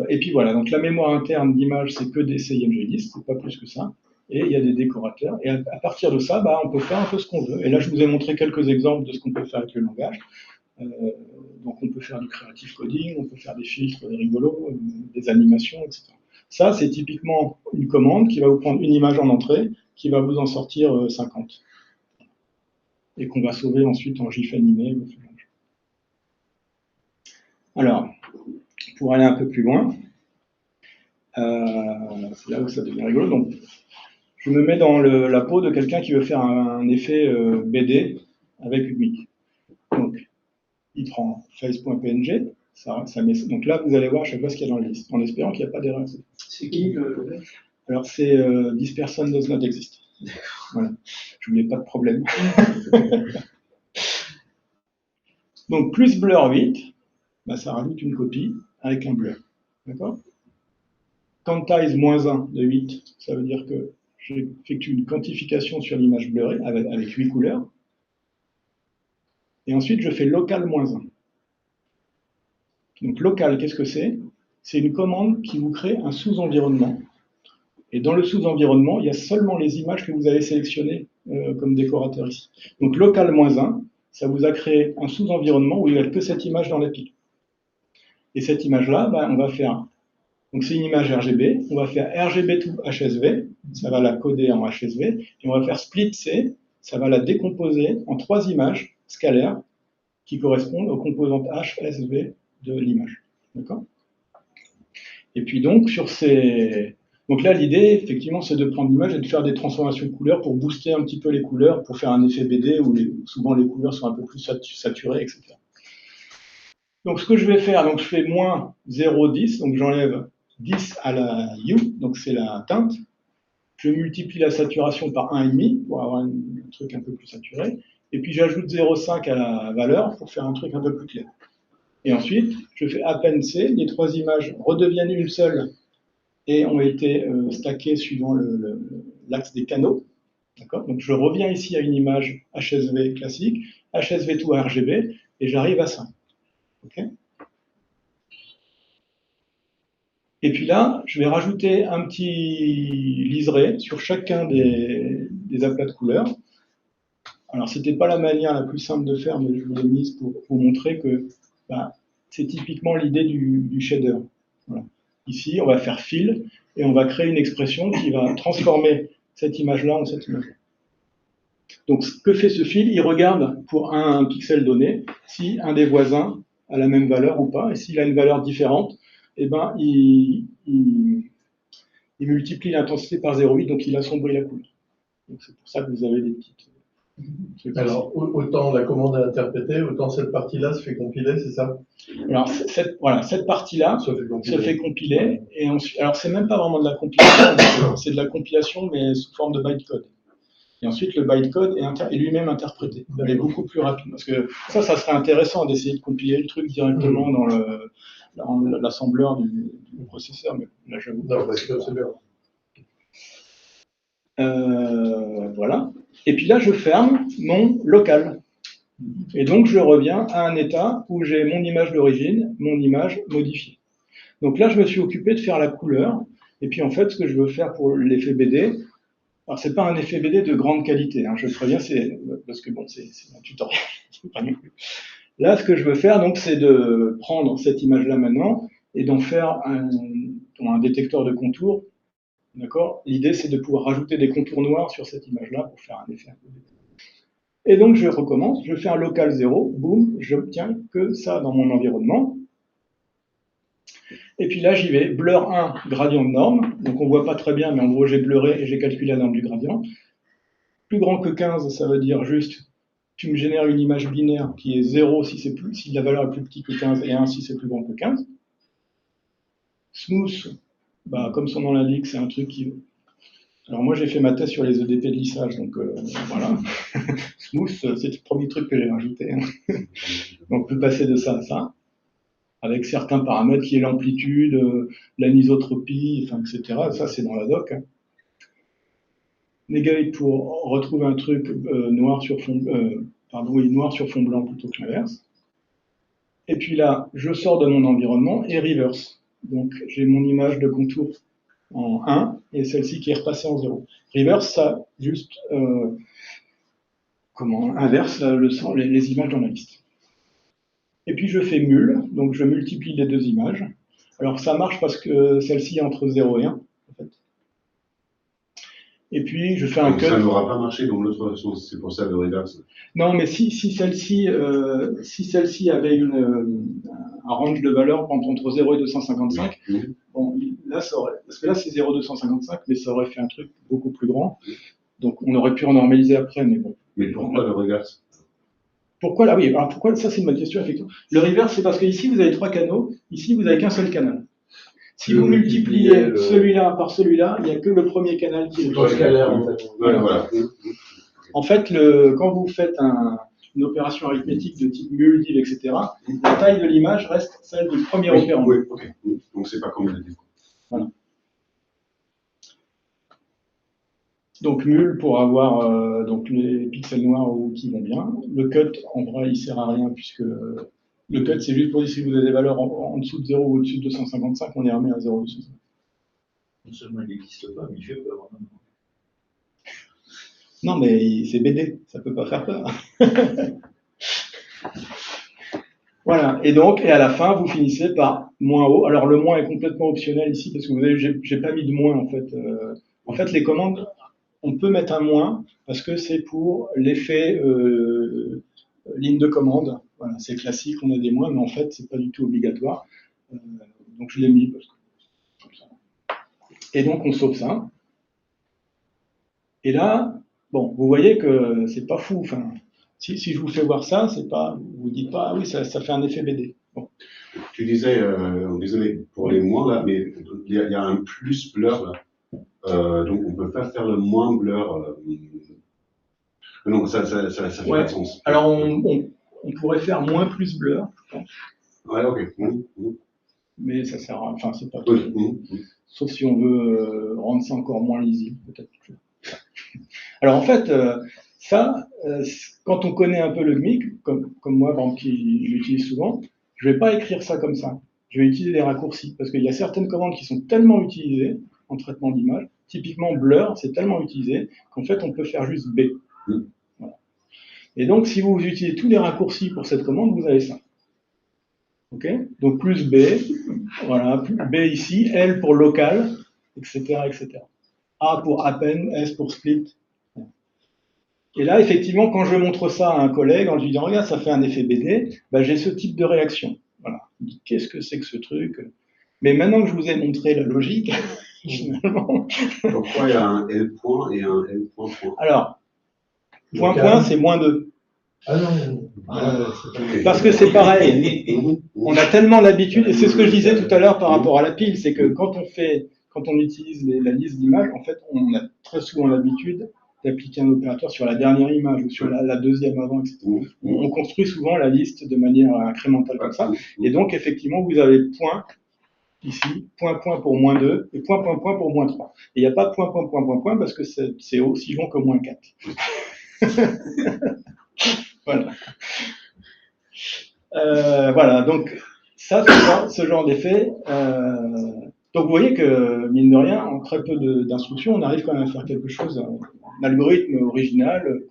Et puis voilà, donc la mémoire interne d'image, c'est que des CIMG10, c'est pas plus que ça. Et il y a des décorateurs. Et à partir de ça, bah, on peut faire un peu ce qu'on veut. Et là, je vous ai montré quelques exemples de ce qu'on peut faire avec le langage. Donc on peut faire du creative coding, on peut faire des filtres rigolos, des animations, etc. Ça, c'est typiquement une commande qui va vous prendre une image en entrée, qui va vous en sortir 50. Et qu'on va sauver ensuite en GIF animé. Alors, pour aller un peu plus loin, c'est là où ça devient rigolo. Donc, je me mets dans la peau de quelqu'un qui veut faire un effet BD avec UMIC. Donc, il prend face.png, donc là, vous allez voir à chaque fois ce qu'il y a dans la liste, en espérant qu'il n'y a pas d'erreur. C'est qui le... Alors, c'est this person does not exist. Voilà. Je voulais pas de problème. Donc, plus blur 8, bah, ça rajoute une copie avec un blur. D'accord? quantize -1 de 8, ça veut dire que j'effectue une quantification sur l'image blurée avec 8 couleurs. Et ensuite, je fais local -1. Donc local, qu'est-ce que c'est? C'est une commande qui vous crée un sous-environnement. Et dans le sous-environnement, il y a seulement les images que vous avez sélectionnées comme décorateur ici. Donc local -1, ça vous a créé un sous-environnement où il n'y a que cette image dans la pile. Et cette image-là, on va faire... Donc c'est une image RGB, on va faire RGB to HSV, ça va la coder en HSV, et on va faire split C, ça va la décomposer en 3 images scalaires qui correspondent aux composantes HSV de l'image. D'accord? Et puis donc, donc là, l'idée, effectivement, c'est de prendre l'image et de faire des transformations de couleurs pour booster un petit peu les couleurs, pour faire un effet BD où souvent les couleurs sont un peu plus saturées, etc. Donc ce que je vais faire, donc je fais -0,10, donc j'enlève 10 à la hue, donc c'est la teinte. Je multiplie la saturation par 1,5 pour avoir un truc un peu plus saturé. Et puis j'ajoute 0,5 à la valeur pour faire un truc un peu plus clair. Et ensuite, je fais append C, les 3 images redeviennent une seule et ont été stackées suivant l'axe des canaux. Donc je reviens ici à une image HSV classique, HSV to RGB, et j'arrive à ça. Okay. Et puis là, je vais rajouter un petit liseré sur chacun des aplats de couleurs. Alors, ce n'était pas la manière la plus simple de faire, mais je vous l'ai mise pour vous montrer que c'est typiquement l'idée du shader. Voilà. Ici, on va faire fill et on va créer une expression qui va transformer cette image-là en cette image-là. Donc, ce que fait ce fill, il regarde pour un pixel donné si un des voisins a la même valeur ou pas, et s'il a une valeur différente, il multiplie l'intensité par 0,8, donc il assombrit la couleur. Donc c'est pour ça que vous avez des petites... Alors, autant la commande est interprétée, autant cette partie-là se fait compiler, c'est ça? Alors, cette partie-là se fait compiler, et ensuite, alors c'est même pas vraiment de la compilation, c'est de la compilation, mais sous forme de bytecode. Et ensuite, le bytecode est lui-même interprété. Il est beaucoup plus rapide. Parce que ça serait intéressant d'essayer de compiler le truc directement dans l'assembleur du processeur. Mais là, j'avoue. Non, parce que c'est bien. Voilà. Et puis là, je ferme mon local. Et donc, je reviens à un état où j'ai mon image d'origine, mon image modifiée. Donc là, je me suis occupé de faire la couleur. Et puis, en fait, ce que je veux faire pour l'effet BD, alors, c'est pas un effet BD de grande qualité, hein, je préviens, parce que bon, c'est un tutoriel. Pas non plus. Là, ce que je veux faire, donc, c'est de prendre cette image-là maintenant et d'en faire un détecteur de contours. D'accord? L'idée, c'est de pouvoir rajouter des contours noirs sur cette image-là pour faire un effet un peu BD. Et donc, je recommence, je fais un local 0, boum, j'obtiens que ça dans mon environnement. Et puis là, j'y vais, blur 1, gradient de norme. Donc on ne voit pas très bien, mais en gros, j'ai blurré et j'ai calculé la norme du gradient. Plus grand que 15, ça veut dire juste, tu me génères une image binaire qui est 0 si la valeur est plus petite que 15 et 1 si c'est plus grand que 15. Smooth, comme son nom l'indique, c'est un truc qui... Alors moi, j'ai fait ma thèse sur les EDP de lissage, donc voilà. Smooth, c'est le premier truc que j'ai rajouté. Donc on peut passer de ça à ça, avec certains paramètres qui est l'amplitude, l'anisotropie, enfin, etc. Ça, c'est dans la doc. Negate pour retrouver un truc noir sur fond blanc plutôt que l'inverse. Et puis là, je sors de mon environnement et reverse. Donc, j'ai mon image de contour en 1 et celle-ci qui est repassée en 0. Reverse, ça juste inverse les images dans la liste. Et puis je fais mul, donc je multiplie les 2 images. Alors ça marche parce que celle-ci est entre 0 et 1, en fait. Et puis je fais un cut. Ça n'aura pas marché dans l'autre façon, c'est pour ça le reverse. Non, mais si celle-ci avait un range de valeurs entre 0 et 255, bon, là ça aurait, parce que là c'est 0,255, mais ça aurait fait un truc beaucoup plus grand. Donc on aurait pu en normaliser après, mais bon. Mais pourquoi le reverse? Pourquoi là? Oui, alors pourquoi ça c'est une bonne question, effectivement. Le reverse, c'est parce que ici vous avez 3 canaux, ici vous n'avez qu'un seul canal. Si vous multipliez celui-là par celui-là, il n'y a que le premier canal qui est scalaire, en fait. Voilà. En fait, quand vous faites une opération arithmétique de type mul, div, etc., la taille de l'image reste celle du premier opérand. Oui, ok. Donc c'est pas combinatif. Voilà. Donc mul pour avoir donc les pixels noirs qui vont bien. Le cut, en vrai, il sert à rien puisque le cut, c'est juste pour dire si vous avez des valeurs en dessous de 0 ou au-dessus de 255, on les remet à 0 dessus. Non seulement il n'existe pas, mais il fait peur. Non, mais c'est BD, ça peut pas faire peur. Voilà, et donc, et à la fin, vous finissez par moins haut. Alors, le moins est complètement optionnel ici, parce que vous avez, j'ai pas mis de moins, en fait. En fait, les commandes, on peut mettre un moins, parce que c'est pour l'effet ligne de commande. Voilà, c'est classique, on a des moins, mais en fait, c'est pas du tout obligatoire. Donc, je l'ai mis, parce que, comme ça. Et donc, on sauve ça. Et là, bon, vous voyez que c'est pas fou. Enfin, si je vous fais voir ça, c'est pas, vous dites pas, ah oui, ça fait un effet BD. Bon. Tu disais, désolé pour les moins là, mais il y a un plus blur là. Donc on peut pas faire le moins blur. Non, ça fait Ouais. pas de sens. Alors on pourrait faire moins plus blur, je pense, Ouais, ok. mais ça sert à, enfin c'est pas Oui, tout. Sauf si on veut rendre ça encore moins lisible, peut-être. Alors en fait, quand on connaît un peu le GMIC, comme moi, par exemple, qui l'utilise souvent, je vais pas écrire ça comme ça. Je vais utiliser des raccourcis, parce qu'il y a certaines commandes qui sont tellement utilisées en traitement d'image, typiquement blur, c'est tellement utilisé qu'en fait on peut faire juste B. Voilà. Et donc si vous utilisez tous les raccourcis pour cette commande, vous avez ça. Ok? Donc plus B, voilà, plus B ici, L pour local, etc., etc. A pour append, S pour split. Et là, effectivement, quand je montre ça à un collègue, en lui disant, regarde, ça fait un effet BD, ben, j'ai ce type de réaction. Voilà. Il dit, qu'est-ce que c'est que ce truc? Mais maintenant que je vous ai montré la logique, finalement. Pourquoi il y a un L point et un L point point? Alors, point, c'est moins 2. Ah non, Parce que c'est pareil. On a tellement l'habitude, et c'est ce que je disais tout à l'heure par rapport à la pile, c'est que quand on utilise la liste d'images, en fait, on a très souvent l'habitude d'appliquer un opérateur sur la dernière image ou sur la deuxième avant, etc. On construit souvent la liste de manière incrémentale comme ça. Et donc, effectivement, vous avez point ici, point pour moins 2, et point pour moins 3. Et il n'y a pas point parce que c'est aussi long que moins 4. Voilà. Voilà, donc ça, ce genre d'effet. Donc vous voyez que, mine de rien, en très peu d'instructions, on arrive quand même à faire quelque chose, un algorithme original.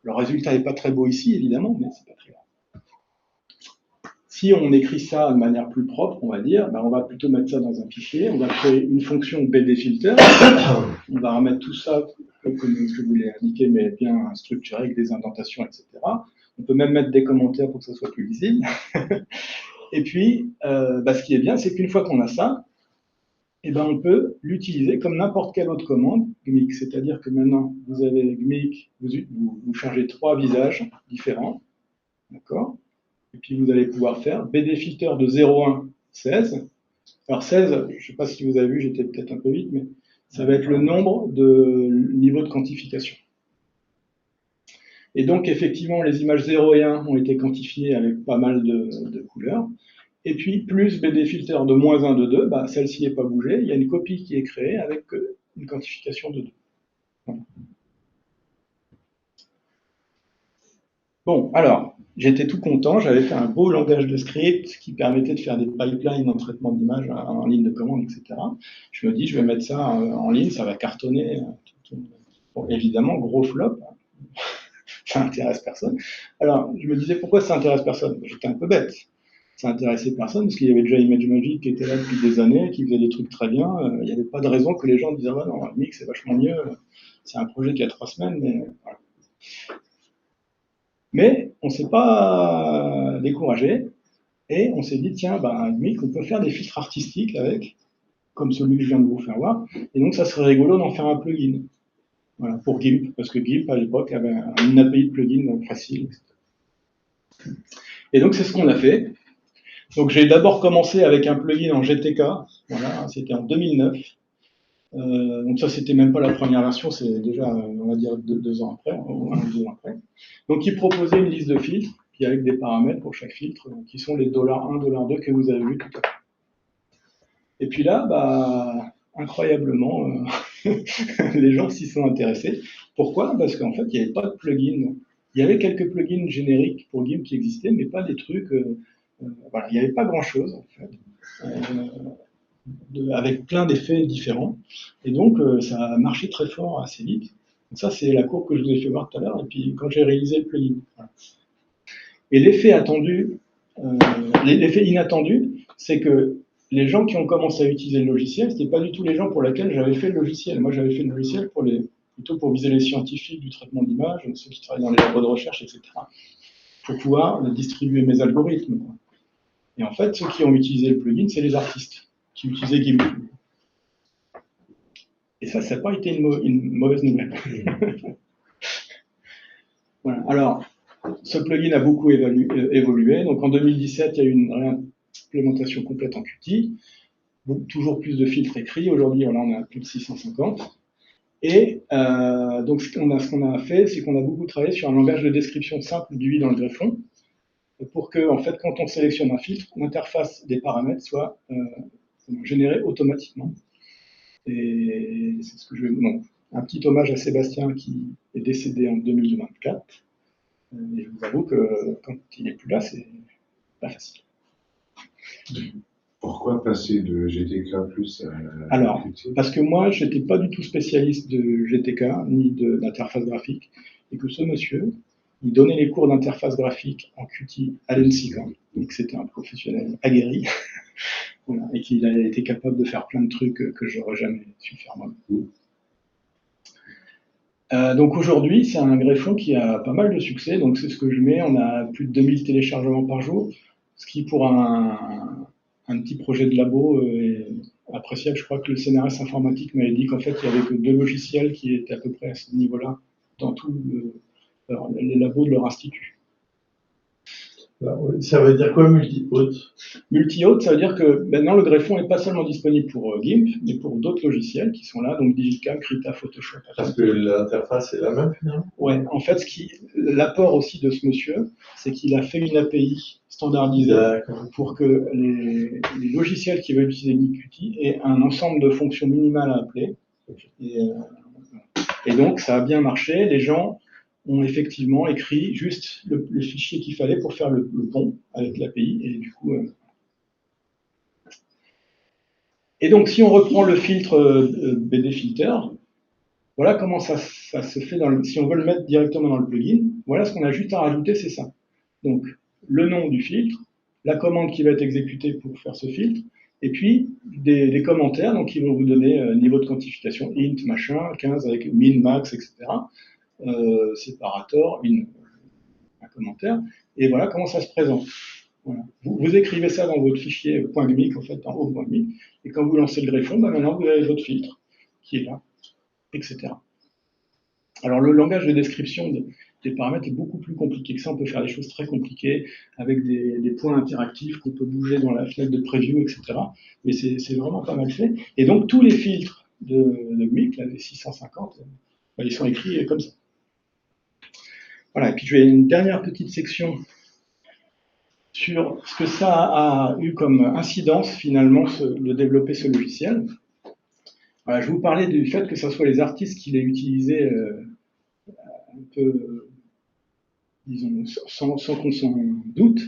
Le résultat n'est pas très beau ici, évidemment, mais c'est pas très grave. Si on écrit ça de manière plus propre, on va dire, ben on va plutôt mettre ça dans un fichier, on va créer une fonction BDFilter, on va remettre tout ça comme je vous l'ai indiqué, mais bien structuré avec des indentations, etc. On peut même mettre des commentaires pour que ça soit plus visible. Et puis, ce qui est bien, c'est qu'une fois qu'on a ça, eh ben, on peut l'utiliser comme n'importe quelle autre commande, GMIC. C'est-à-dire que maintenant, vous avez GMIC, vous chargez 3 visages différents, d'accord? Et puis, vous allez pouvoir faire BDFilter de 0,1, 16. Alors, 16, je ne sais pas si vous avez vu, j'étais peut-être un peu vite, mais ça va être le nombre de niveaux de quantification. Et donc, effectivement, les images 0 et 1 ont été quantifiées avec pas mal de couleurs. Et puis, plus BDFilter de moins 1 de 2, bah, celle-ci n'est pas bougée. Il y a une copie qui est créée avec une quantification de 2. Voilà. Bon, alors, j'étais tout content. J'avais fait un beau langage de script qui permettait de faire des pipelines en traitement d'image en ligne de commande, etc. Je me dis, je vais mettre ça en ligne, ça va cartonner. Bon, évidemment, gros flop. Ça intéresse personne. Alors, je me disais, pourquoi ça intéresse personne? J'étais un peu bête. Ça intéressait personne parce qu'il y avait déjà ImageMagick qui était là depuis des années, qui faisait des trucs très bien. Il n'y avait pas de raison que les gens disaient, ah non, Mix, c'est vachement mieux. C'est un projet qui a 3 semaines, mais voilà. Mais on ne s'est pas découragé et on s'est dit, tiens, Mix, on peut faire des filtres artistiques avec, comme celui que je viens de vous faire voir. Et donc, ça serait rigolo d'en faire un plugin. Voilà, pour GIMP, parce que GIMP, à l'époque, avait une API de plugin facile. Et donc, c'est ce qu'on a fait. Donc, j'ai d'abord commencé avec un plugin en GTK. Voilà, c'était en 2009. Donc, ça, c'était même pas la première version, c'est déjà, on va dire, 2 ans après, ou 1 ou 2 ans après. Donc, il proposait une liste de filtres, puis avec des paramètres pour chaque filtre, qui sont les $1, $2 que vous avez vu tout à l'heure. Et puis là, incroyablement, Les gens s'y sont intéressés. Pourquoi? Parce qu'en fait, il n'y avait pas de plugin. Il y avait quelques plugins génériques pour GIMP qui existaient, mais pas des trucs. Voilà, il n'y avait pas grand-chose, en fait, avec plein d'effets différents. Et donc, ça a marché très fort assez vite. Donc ça, c'est la courbe que je vous ai fait voir tout à l'heure. Et puis, quand j'ai réalisé le plugin. Voilà. Et l'effet attendu, l'effet inattendu, c'est que les gens qui ont commencé à utiliser le logiciel, ce n'étaient pas du tout les gens pour lesquels j'avais fait le logiciel. Moi, j'avais fait le logiciel plutôt pour viser les scientifiques du traitement d'images, ceux qui travaillent dans les labos de recherche, etc., pour pouvoir distribuer mes algorithmes. Et en fait, ceux qui ont utilisé le plugin, c'est les artistes qui utilisaient GIMP. Et ça n'a pas été une mauvaise nouvelle. Voilà. Alors, ce plugin a beaucoup évolué. Donc en 2017, il y a eu une réimplémentation complète en Qt. Toujours plus de filtres écrits. Aujourd'hui, on a plus de 650. Et donc, ce qu'on a fait, c'est qu'on a beaucoup travaillé sur un langage de description simple du dans le greffon, pour que, en fait, quand on sélectionne un filtre, l'interface des paramètres soit générée automatiquement. Et c'est ce que je vais vous montrer. Un petit hommage à Sébastien qui est décédé en 2024. Et je vous avoue que quand il n'est plus là, c'est pas facile. Pourquoi passer de GTK plus à Alors, Qt? parce que moi, je n'étais pas du tout spécialiste de GTK, ni d'interface graphique, et que ce monsieur, il donnait les cours d'interface graphique en Qt à l'ENSIC, donc c'était un professionnel aguerri, voilà, et qu'il a été capable de faire plein de trucs que j'aurais jamais su faire moi. Donc aujourd'hui, c'est un greffon qui a pas mal de succès, donc c'est ce que je mets, on a plus de 2000 téléchargements par jour, ce qui pour un petit projet de labo est appréciable. Je crois que le CNRS informatique m'avait dit qu'en fait, il n'y avait que 2 logiciels qui étaient à peu près à ce niveau-là dans tous les labos de leur institut. Ça veut dire quoi, multi-hôte? Multi-hôte, ça veut dire que maintenant le greffon n'est pas seulement disponible pour GIMP, mais pour d'autres logiciels qui sont là, donc Digicam, Krita, Photoshop. Parce que l'interface est la même finalement? Ouais, en fait, l'apport aussi de ce monsieur, c'est qu'il a fait une API standardisée pour que les logiciels qui veulent utiliser Qt aient un ensemble de fonctions minimales à appeler. Et donc, ça a bien marché. Les gens ont effectivement écrit juste le fichier qu'il fallait pour faire le pont avec l'API. Et du coup, et donc, si on reprend le filtre BD Filter, voilà comment ça se fait. Si on veut le mettre directement dans le plugin, voilà ce qu'on a juste à rajouter, c'est ça. Donc, le nom du filtre, la commande qui va être exécutée pour faire ce filtre, et puis des commentaires, donc qui vont vous donner niveau de quantification, int, machin, 15 avec min, max, etc. Separator, un commentaire, et voilà comment ça se présente. Voilà. Vous écrivez ça dans votre fichier .gmic, en fait, en haut .gmic, et quand vous lancez le greffon, maintenant vous avez votre filtre qui est là, etc. Alors le langage de description des paramètres est beaucoup plus compliqué que ça. On peut faire des choses très compliquées avec des points interactifs qu'on peut bouger dans la fenêtre de preview, etc. Mais c'est vraiment pas mal fait. Et donc tous les filtres de GMIC, là, les 650, ils sont écrits comme ça. Voilà, et puis je vais une dernière petite section sur ce que ça a eu comme incidence finalement de développer ce logiciel. Voilà, je vous parlais du fait que ce soit les artistes qui l'aient utilisé un peu, disons, sans qu'on s'en doute.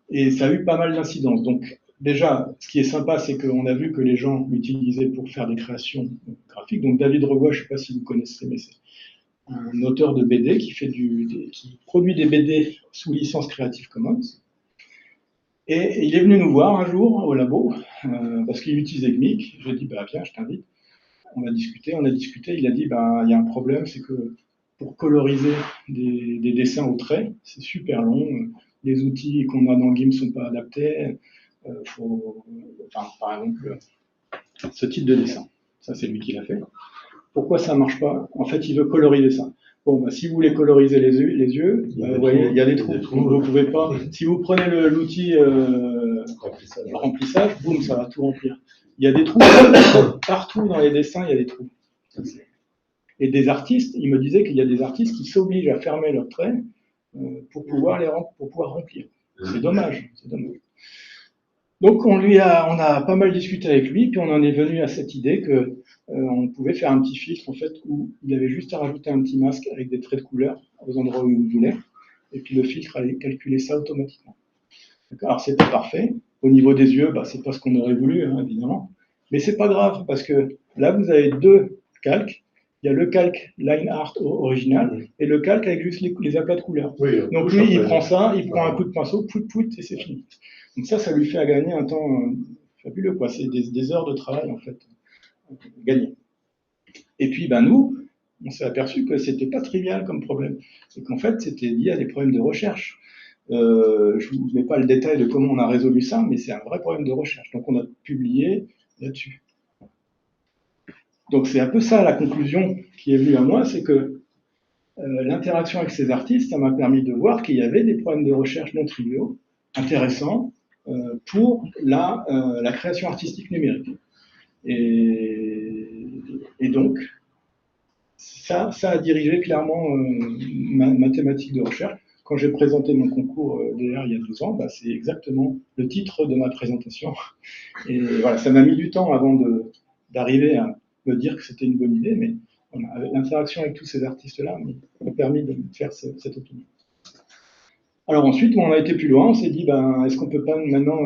Et ça a eu pas mal d'incidences. Donc, déjà, ce qui est sympa, c'est qu'on a vu que les gens l'utilisaient pour faire des créations graphiques. Donc, David Regois, je ne sais pas si vous connaissez, mais c'est un auteur de BD qui produit des BD sous licence Creative Commons. Et il est venu nous voir un jour au labo, parce qu'il utilisait GMIC. Je lui ai dit, bah, viens, je t'invite. On a discuté. Il a dit, bah, il y a un problème, c'est que pour coloriser des dessins au trait, c'est super long. Les outils qu'on a dans GIMP ne sont pas adaptés. Par exemple, ce type de dessin. Ça, c'est lui qui l'a fait. Pourquoi ça ne marche pas? En fait, il veut coloriser ça. Bon, bah, si vous voulez coloriser les yeux, vous voyez, il y a des trous. Donc, vous pouvez pas. Si vous prenez l'outil remplissage, boum, ça va tout remplir. Il y a des trous partout dans les dessins, il y a des trous. Et des artistes, il me disait qu'il y a des artistes qui s'obligent à fermer leurs traits pour pouvoir remplir. C'est dommage, c'est dommage. Donc on a pas mal discuté avec lui, puis on en est venu à cette idée que on pouvait faire un petit filtre en fait où il avait juste à rajouter un petit masque avec des traits de couleur aux endroits où il voulait, et puis le filtre allait calculer ça automatiquement. Alors c'est pas parfait. Au niveau des yeux, bah, c'est pas ce qu'on aurait voulu, hein, évidemment. Mais c'est pas grave, parce que là, vous avez deux calques. Il y a le calque line art original et le calque avec juste les aplats de couleurs. Oui, Donc lui, il prend ça, il prend un coup de pinceau, pout, et c'est fini. Donc ça lui fait gagner un temps fabuleux, quoi. C'est des heures de travail, en fait, gagnées. Et puis, ben, nous, on s'est aperçu que c'était pas trivial comme problème. Et qu'en fait, c'était lié à des problèmes de recherche. Je ne vous mets pas le détail de comment on a résolu ça, mais c'est un vrai problème de recherche. Donc on a publié là-dessus. Donc c'est un peu ça la conclusion qui est venue à moi, c'est que l'interaction avec ces artistes, ça m'a permis de voir qu'il y avait des problèmes de recherche non triviaux, intéressants, pour la création artistique numérique. Et donc, ça a dirigé clairement ma thématique de recherche. Quand j'ai présenté mon concours DR il y a 2 ans, bah, c'est exactement le titre de ma présentation. Et voilà, ça m'a mis du temps avant d'arriver à me dire que c'était une bonne idée, mais voilà, l'interaction avec tous ces artistes-là m'a permis de faire cette opinion. Alors ensuite, on a été plus loin, on s'est dit, ben, est-ce qu'on peut pas maintenant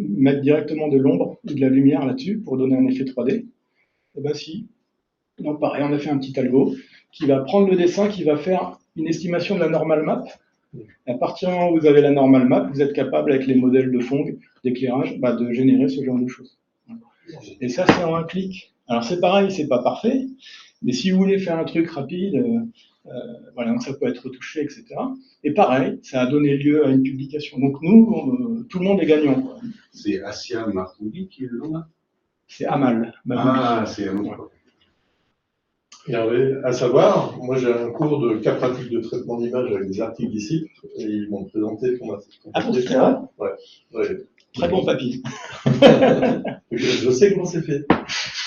mettre directement de l'ombre ou de la lumière là-dessus pour donner un effet 3D? Eh ben si. Donc pareil, on a fait un petit algo qui va prendre le dessin, qui va faire une estimation de la normal map. À partir du moment où vous avez la normal map, vous êtes capable, avec les modèles de fond, d'éclairage, bah, de générer ce genre de choses. Et ça, c'est en un clic. Alors c'est pareil, c'est pas parfait, mais si vous voulez faire un truc rapide, voilà, donc ça peut être retouché, etc. Et pareil, ça a donné lieu à une publication. Donc nous, tout le monde est gagnant, quoi. C'est Asia Martoubi qui est le nom là? C'est Amal. Ah, c'est un autre. Hervé, à savoir, moi j'ai un cours de cas pratique de traitement d'image avec des articles ici, et ils m'ont présenté ton Ah bon, c'est vrai? Ouais. Très bon papier. Je sais comment c'est fait.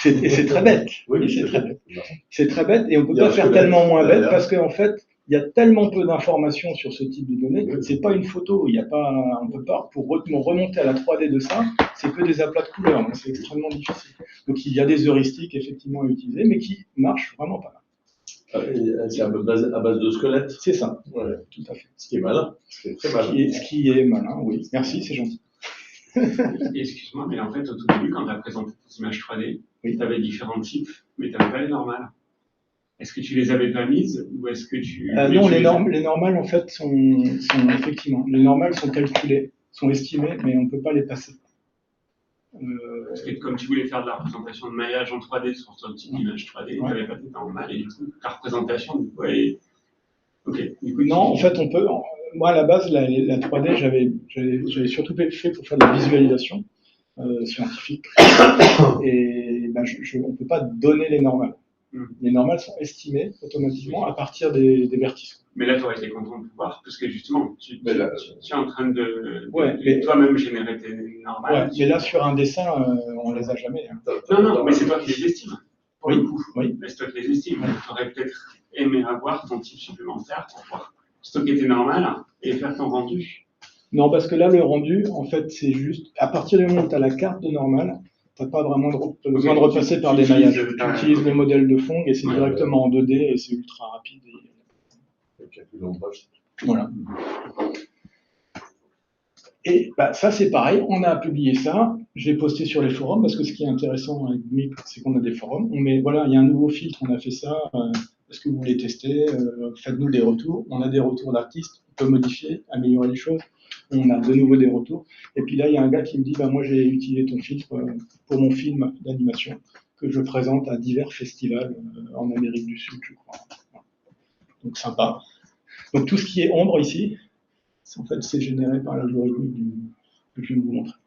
Et c'est très bête. Oui, c'est très bête. C'est très bête, et on ne peut Il y a pas un faire squelette tellement moins bête, derrière. parce qu'en fait, il y a tellement peu d'informations sur ce type de données, c'est pas une photo, il y a pas, on peut pas, pour remonter à la 3D de ça, c'est que des aplats de couleurs, donc c'est extrêmement difficile. Donc il y a des heuristiques effectivement à utiliser, mais qui marchent vraiment pas mal. C'est à base de squelette. C'est ça, Ouais. tout à fait. Ce qui est malin. Ce qui est très malin. Ce qui est malin, oui. Merci, c'est gentil. Excuse-moi, mais en fait, au tout début, quand tu as présenté tes images 3D, Oui. tu avais différents types, mais tu n'avais pas les normales. Est-ce que tu les avais pas mises ou est-ce que tu. Non, les normales, en fait, sont effectivement, les normales sont calculées, sont estimées, mais on ne peut pas les passer. Parce que comme tu voulais faire de la représentation de maillage en 3D sur ton type d'image 3D, tu n'avais pas tes normales et du coup, ta représentation, du coup, est. Ok. Du coup, non, en fait, on peut. Moi, à la base, la 3D, j'avais surtout fait pour faire de la visualisation scientifique. Et ben, on ne peut pas donner les normales. Les normales sont estimées automatiquement à partir des vertices. Mais là, tu aurais été content de voir, parce que justement, tu es en train de mais toi-même générer tes normales. Ouais, mais là, sur un dessin, on les a jamais. Hein. Non, mais c'est toi qui les estimes. Pour le coup, oui. c'est toi qui les estimes. Tu aurais peut-être aimé avoir ton type supplémentaire pour pouvoir stocker tes normales et faire ton rendu. Non, parce que là, le rendu, en fait, c'est juste, à partir du moment où tu as la carte de normale, tu n'as pas vraiment besoin de repasser par des maillages. Tu utilises le modèle de fond et c'est directement en 2D et c'est ultra rapide. Voilà. Et bah, ça, c'est pareil, on a publié ça, j'ai posté sur les forums, parce que ce qui est intéressant avec Gmip, c'est qu'on a des forums. On met, voilà, il y a un nouveau filtre, on a fait ça, est-ce que vous voulez tester, faites-nous des retours. On a des retours d'artistes, on peut modifier, améliorer les choses. On a de nouveau des retours. Et puis là, il y a un gars qui me dit, bah, moi j'ai utilisé ton filtre pour mon film d'animation, que je présente à divers festivals en Amérique du Sud, je crois. Donc sympa. Donc tout ce qui est ombre ici, en fait, c'est généré par l'algorithme que je viens de vous montrer.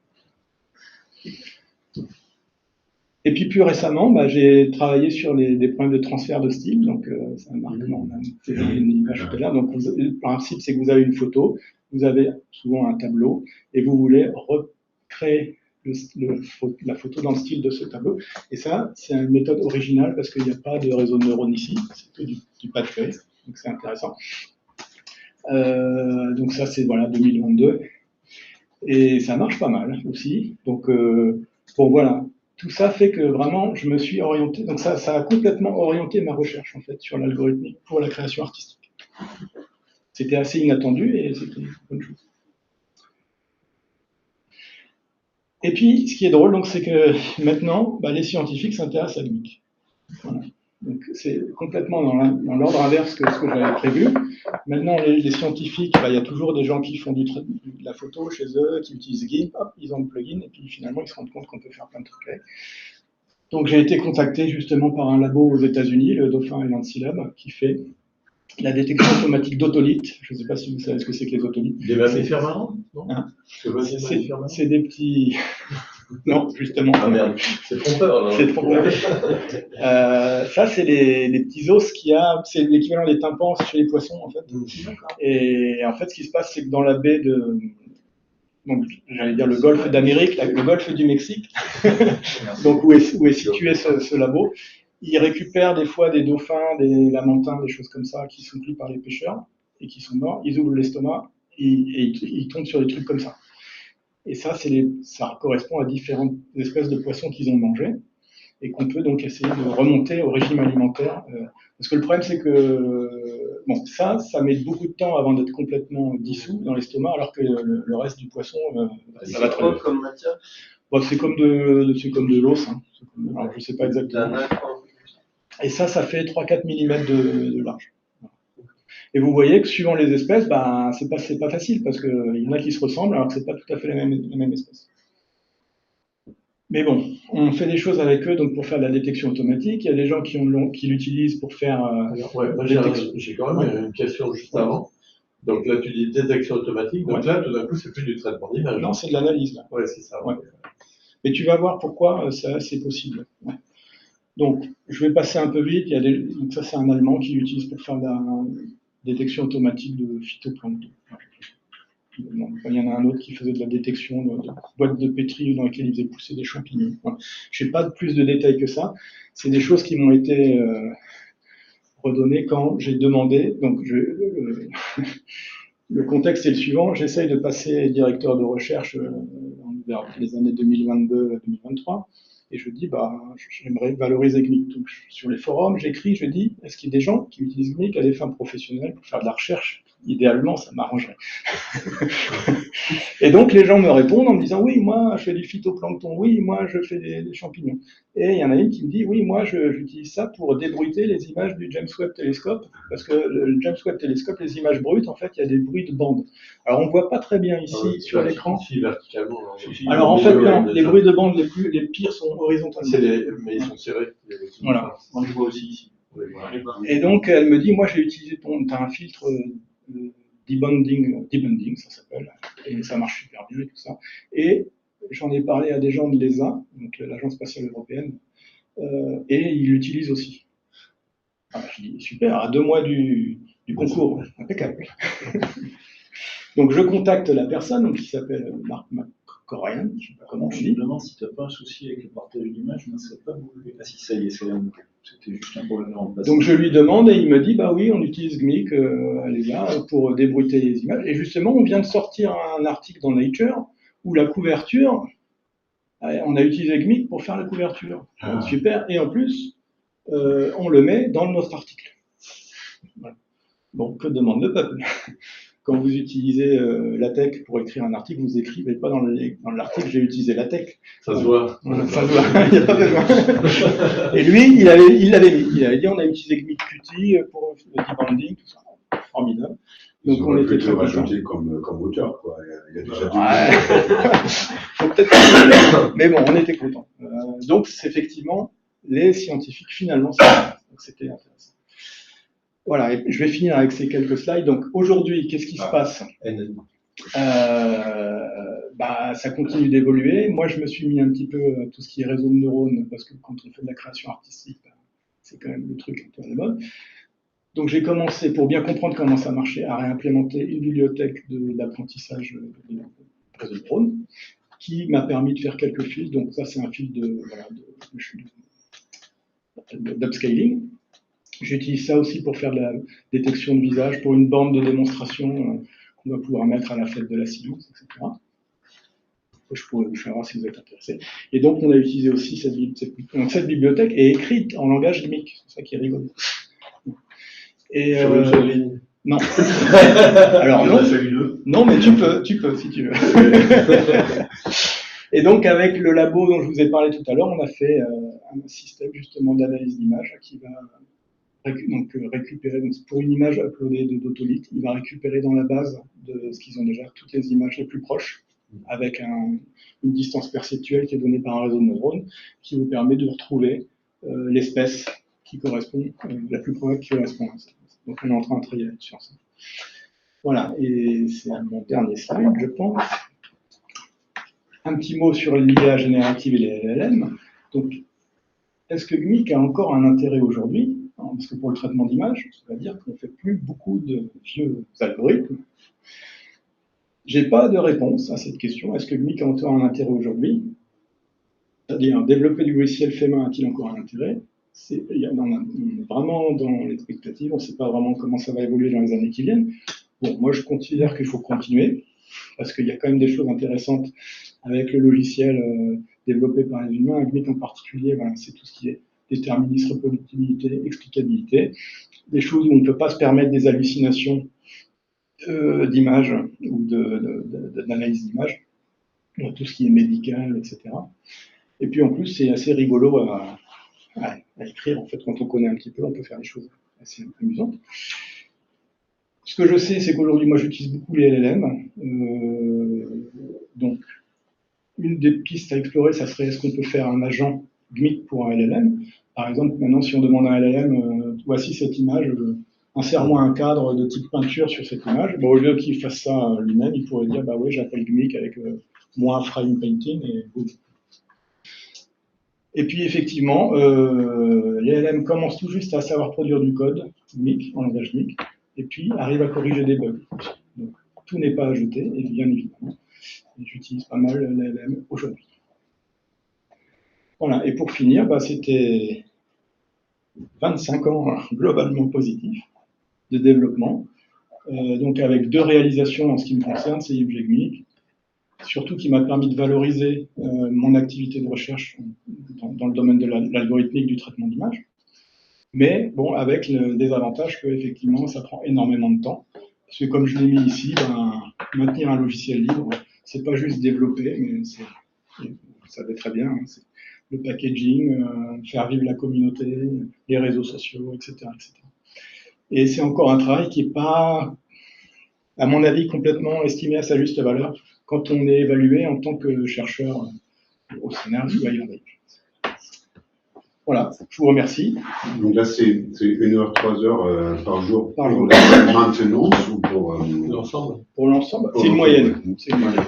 Et puis plus récemment, bah, j'ai travaillé sur des problèmes de transfert de style. Donc, ça marque, on a fait une image tout à l'heure. Donc, le principe, c'est que vous avez une photo, vous avez souvent un tableau, et vous voulez recréer la photo dans le style de ce tableau. Et ça, c'est une méthode originale parce qu'il n'y a pas de réseau de neurones ici, c'est que du pas de fait. Donc, c'est intéressant. Donc ça, c'est voilà 2022. Et ça marche pas mal aussi. Donc, bon, voilà. Tout ça fait que vraiment, je me suis orienté. Donc, ça a complètement orienté ma recherche, en fait, sur l'algorithmique pour la création artistique. C'était assez inattendu et c'était une bonne chose. Et puis, ce qui est drôle, donc, c'est que maintenant, les scientifiques s'intéressent à GMIC. Voilà. Donc, c'est complètement dans l'ordre inverse que ce que j'avais prévu. Maintenant, les scientifiques, il y a toujours des gens qui font de la photo chez eux, qui utilisent GIMP, hop, ils ont le plugin, et puis finalement, ils se rendent compte qu'on peut faire plein de trucs avec. Donc, j'ai été contacté justement par un labo aux États-Unis, le Dauphin et l'Ansilab, qui fait la détection automatique d'autolithes. Je ne sais pas si vous savez ce que c'est que les otolithes. Des mammifères marrants, non? C'est des petits... Non, justement. Ah merde, c'est trompeur. Alors. C'est trompeur. Ça, c'est les petits os qu'il y a, c'est l'équivalent des tympans chez les poissons, en fait. Et en fait, ce qui se passe, c'est que dans la baie de... Donc, j'allais dire le golfe d'Amérique, le golfe du Mexique, donc où est situé ce labo, ils récupèrent des fois des dauphins, des lamantins, des choses comme ça, qui sont pris par les pêcheurs et qui sont morts. Ils ouvrent l'estomac et ils tombent sur des trucs comme ça. Et ça, ça correspond à différentes espèces de poissons qu'ils ont mangés et qu'on peut donc essayer de remonter au régime alimentaire. Parce que le problème, c'est que bon, ça met beaucoup de temps avant d'être complètement dissous dans l'estomac, alors que le reste du poisson, ça va très bien. Comme matière. Bon, c'est comme de l'os. Hein. Alors, je ne sais pas exactement. Et ça fait 3-4 mm de large. Et vous voyez que suivant les espèces, c'est pas facile, parce qu'il y en a qui se ressemblent, alors que c'est pas tout à fait la même espèce. Mais bon, on fait des choses avec eux donc pour faire de la détection automatique. Il y a des gens qui l'utilisent pour faire. Moi, j'ai quand même une question juste avant. Donc là, tu dis détection automatique. Donc là, tout d'un coup, c'est plus du traitement d'image. Non, c'est de l'analyse là. Ouais, c'est ça. Ouais. Mais tu vas voir pourquoi c'est possible. Ouais. Donc, je vais passer un peu vite. Donc ça, c'est un Allemand qui l'utilise pour faire de la détection automatique de phytoplancton. Il y en a un autre qui faisait de la détection de boîtes de pétri dans lesquelles il faisait pousser des champignons. Voilà. Je n'ai pas plus de détails que ça. C'est des choses qui m'ont été redonnées quand j'ai demandé. Donc, le contexte est le suivant. J'essaye de passer directeur de recherche vers les années 2022-2023. Et je dis, j'aimerais valoriser GMIC. Donc, sur les forums, j'écris, je dis, est-ce qu'il y a des gens qui utilisent GMIC à des fins professionnelles pour faire de la recherche? Idéalement, ça m'arrangerait. Et donc, les gens me répondent en me disant, oui, moi, je fais du phytoplancton, oui, moi, je fais des champignons. Et il y en a une qui me dit, oui, moi, j'utilise ça pour débruiter les images du James Webb Telescope, parce que le James Webb Telescope, les images brutes, en fait, il y a des bruits de bande. Alors, on ne voit pas très bien ici sur l'écran. Verticalement. Alors, en fait, non, les bruits de bande les pires sont horizontaux. Mais ils sont serrés. Voilà. On les voit aussi ici. Et donc, elle me dit, moi, j'ai utilisé t'as un filtre debunding, ça s'appelle, et ça marche super bien et tout ça. Et j'en ai parlé à des gens de l'ESA, donc l'Agence spatiale européenne, et ils l'utilisent aussi. Alors, je dis, super, à 2 mois du concours, impeccable. Donc, je contacte la personne donc, qui s'appelle Marc Corrian, je ne sais pas comment on Je dit. me demande si tu n'as pas un souci avec le partage d'image, mais ça n'a pas bougé. Ah si, ça y est, c'est là. C'était juste un problème en place. Donc je lui demande et il me dit, bah oui, on utilise GMIC à l'ESA pour débruiter les images. Et justement, on vient de sortir un article dans Nature où la couverture, on a utilisé GMIC pour faire la couverture. Donc, super. Et en plus, on le met dans notre article. Voilà. Bon, que demande le peuple? Quand vous utilisez LaTeX pour écrire un article, vous écrivez pas dans l'article, j'ai utilisé LaTeX. Ça se voit. Ça se voit, il n'y a pas besoin. Et lui, il l'avait mis. Il avait dit, on a utilisé GMIC Qt pour le debunding, tout ça. Formidable. Donc on était très rajouté comme auteur, quoi. Il y a déjà Faut peut-être mais bon, on était contents. Donc c'est effectivement, les scientifiques, finalement, c'était intéressant. Voilà, et je vais finir avec ces quelques slides. Donc aujourd'hui, qu'est-ce qui se passe? Ça continue d'évoluer. Moi, je me suis mis un petit peu à tout ce qui est réseau de neurones, parce que quand on fait de la création artistique, c'est quand même le truc un peu à la mode. Donc j'ai commencé, pour bien comprendre comment ça marchait, à réimplémenter une bibliothèque d'apprentissage de réseau de neurones, qui m'a permis de faire quelques fils. Donc ça, c'est un fil d'upscaling. J'utilise ça aussi pour faire de la détection de visage, pour une bande de démonstration qu'on va pouvoir mettre à la fête de la science, etc. je pourrais vous faire voir si vous êtes intéressé. Et donc, on a utilisé aussi cette bibliothèque est écrite en langage GMIC, c'est ça qui est rigolo. Et, Sur une seule ligne. non. Alors non, mais tu peux si tu veux. Et donc, avec le labo dont je vous ai parlé tout à l'heure, on a fait un système justement d'analyse d'image qui va récupérer, donc pour une image uploadée de Dotolith, il va récupérer dans la base de ce qu'ils ont déjà toutes les images les plus proches, avec une distance perceptuelle qui est donnée par un réseau de neurones, qui vous permet de retrouver l'espèce qui correspond, la plus probable qui correspond à ça. Donc on est en train de travailler là-dessus ensemble. Voilà, et c'est mon dernier slide, je pense. Un petit mot sur l'IA générative et les LLM. Donc, est-ce que GMIC a encore un intérêt aujourd'hui? Parce que pour le traitement d'image, ça veut dire qu'on ne fait plus beaucoup de vieux algorithmes. Je n'ai pas de réponse à cette question. Est-ce que GMIC a encore un intérêt aujourd'hui? C'est-à-dire, développer du logiciel fait main a-t-il encore un intérêt? On est vraiment dans l'expectative, on ne sait pas vraiment comment ça va évoluer dans les années qui viennent. Bon, moi, je considère qu'il faut continuer, parce qu'il y a quand même des choses intéressantes avec le logiciel développé par les humains, GMIC en particulier, voilà, c'est tout ce qui est déterminisme, reproductibilité, explicabilité, des choses où on ne peut pas se permettre des hallucinations d'images ou d'analyse d'images, tout ce qui est médical, etc. Et puis en plus, c'est assez rigolo à écrire, en fait, quand on connaît un petit peu, on peut faire des choses assez amusantes. Ce que je sais, c'est qu'aujourd'hui, moi, j'utilise beaucoup les LLM. Donc, une des pistes à explorer, ça serait est-ce qu'on peut faire un agent GMIC pour un LLM. Par exemple, maintenant, si on demande à un LLM, voici cette image, insère-moi un cadre de type peinture sur cette image, au lieu qu'il fasse ça lui-même, il pourrait dire, bah oui, j'appelle GMIC avec moi frame painting, et boum. Et puis, effectivement, les LLM commencent tout juste à savoir produire du code GMIC, en langage GMIC, et puis arrivent à corriger des bugs. Donc, tout n'est pas à jeter, et bien évidemment, j'utilise pas mal les LLM aujourd'hui. Voilà, et pour finir, c'était 25 ans globalement positifs de développement, donc avec 2 réalisations en ce qui me concerne, c'est IMG GMIC, surtout qui m'a permis de valoriser mon activité de recherche dans le domaine de l'algorithmique du traitement d'image, mais bon, avec le désavantage que effectivement ça prend énormément de temps, parce que comme je l'ai mis ici, maintenir un logiciel libre, c'est pas juste développer, mais vous savez très bien, c'est le packaging, faire vivre la communauté, les réseaux sociaux, etc., etc. Et c'est encore un travail qui n'est pas, à mon avis, complètement estimé à sa juste valeur quand on est évalué en tant que chercheur au scénario ou ailleurs. Voilà, je vous remercie. Donc là, c'est 1 heure, 3 heures par jour Par jour. pour la maintenance ou pour L'ensemble. Pour l'ensemble, c'est une moyenne. C'est une moyenne.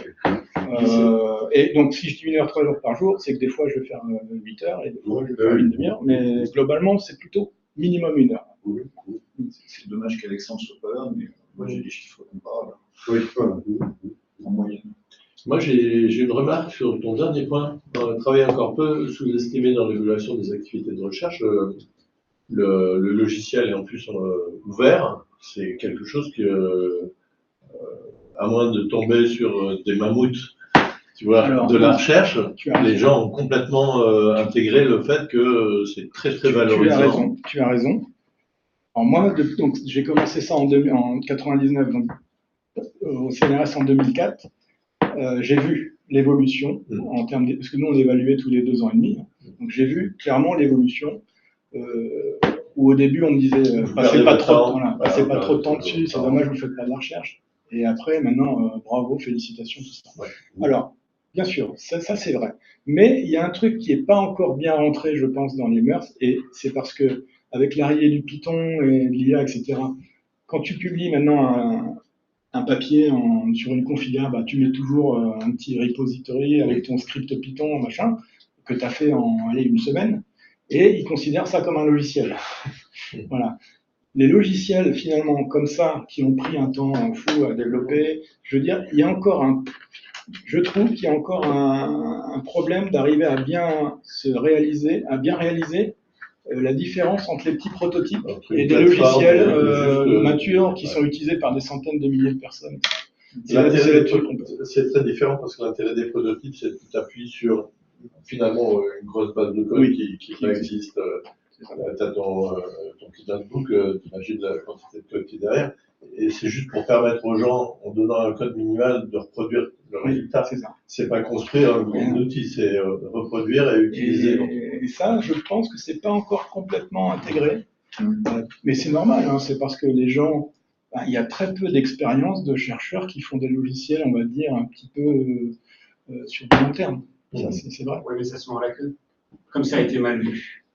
Et donc, si je dis 1 heure, 3 heures par jour, c'est que des fois, je vais faire 8 heures et des fois, je vais faire une demi-heure. Mais globalement, c'est plutôt minimum 1 heure. C'est dommage qu'Alexandre soit pas là, mais moi j'ai des chiffres comparables Oui, voilà. en moyenne. Moi, j'ai une remarque sur ton dernier point. Travailler encore peu sous-estimé dans l'évaluation des activités de recherche. Le logiciel est en plus ouvert. C'est quelque chose que, à moins de tomber sur des mammouths, tu vois, Alors, de la recherche, tu as les gens ont complètement intégré le fait que c'est très très valorisant. Tu as raison. Alors moi, donc, j'ai commencé ça en 99, donc, au CNRS en 2004. J'ai vu l'évolution en termes parce que nous on évaluait tous les 2 ans et demi. Donc j'ai vu clairement l'évolution où au début on me disait passez pas trop de temps dessus, c'est dommage, vous faites pas de la recherche. Et après maintenant bravo, félicitations, tout ça. Ouais. Alors bien sûr, ça c'est vrai. Mais il y a un truc qui est pas encore bien rentré, je pense, dans les mœurs, et c'est parce que avec l'arrivée du Python et de l'IA, etc. Quand tu publies maintenant un papier sur une configure, tu mets toujours un petit repository avec ton script Python, machin, que tu as fait en 1 semaine, et ils considèrent ça comme un logiciel. Voilà. Les logiciels, finalement, comme ça, qui ont pris un temps fou à développer, je veux dire, je trouve qu'il y a encore un problème d'arriver à bien réaliser la différence entre les petits prototypes et des logiciels matures qui sont utilisés par des centaines de milliers de personnes. L'intérêt des prototypes, c'est très différent parce que l'intérêt des prototypes, c'est que tu t'appuies sur finalement une grosse base de code Oui. qui existe. Tu as ton petit notebook, t'imagines la quantité de code qui est derrière. Et c'est juste pour permettre aux gens, en donnant un code minimal, de reproduire le résultat. C'est ça. C'est pas construire un outil, c'est reproduire et utiliser. Et ça, je pense que c'est pas encore complètement intégré. Mais c'est normal, hein, c'est parce que les gens, il y a très peu d'expérience de chercheurs qui font des logiciels, on va dire, un petit peu sur du long terme. Ça, c'est vrai. Oui, mais ça se mord la queue. Comme ça a été mal vu,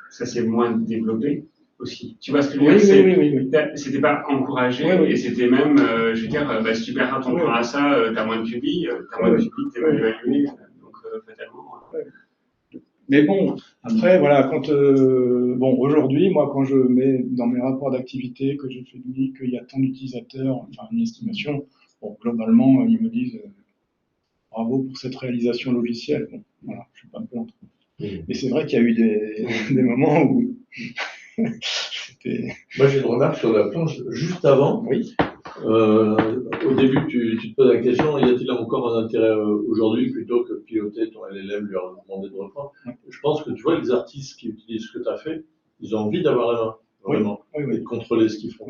ça c'est moins développé aussi. Tu vois ce que je veux dire? Oui. C'était pas encouragé, Oui. et c'était même, je veux dire, si tu perds ton temps à ça, t'as moins de QB, t'es mal évalué, donc fatalement. Mais bon, après, voilà, aujourd'hui, moi, quand je mets dans mes rapports d'activité que j'ai fait qu'il y a tant d'utilisateurs, enfin, une estimation, bon, globalement, ils me disent bravo pour cette réalisation logicielle. Bon, voilà, je ne vais pas me plaindre. Mais c'est vrai qu'il y a eu des moments où c'était. Moi, j'ai une remarque sur la planche juste avant. Oui. Au début, tu te poses la question, y a-t-il encore un intérêt aujourd'hui plutôt que de piloter ton LLM, lui demander de reprendre? Je pense que tu vois, les artistes qui utilisent ce que tu as fait, ils ont envie d'avoir la main, vraiment, et de contrôler ce qu'ils font.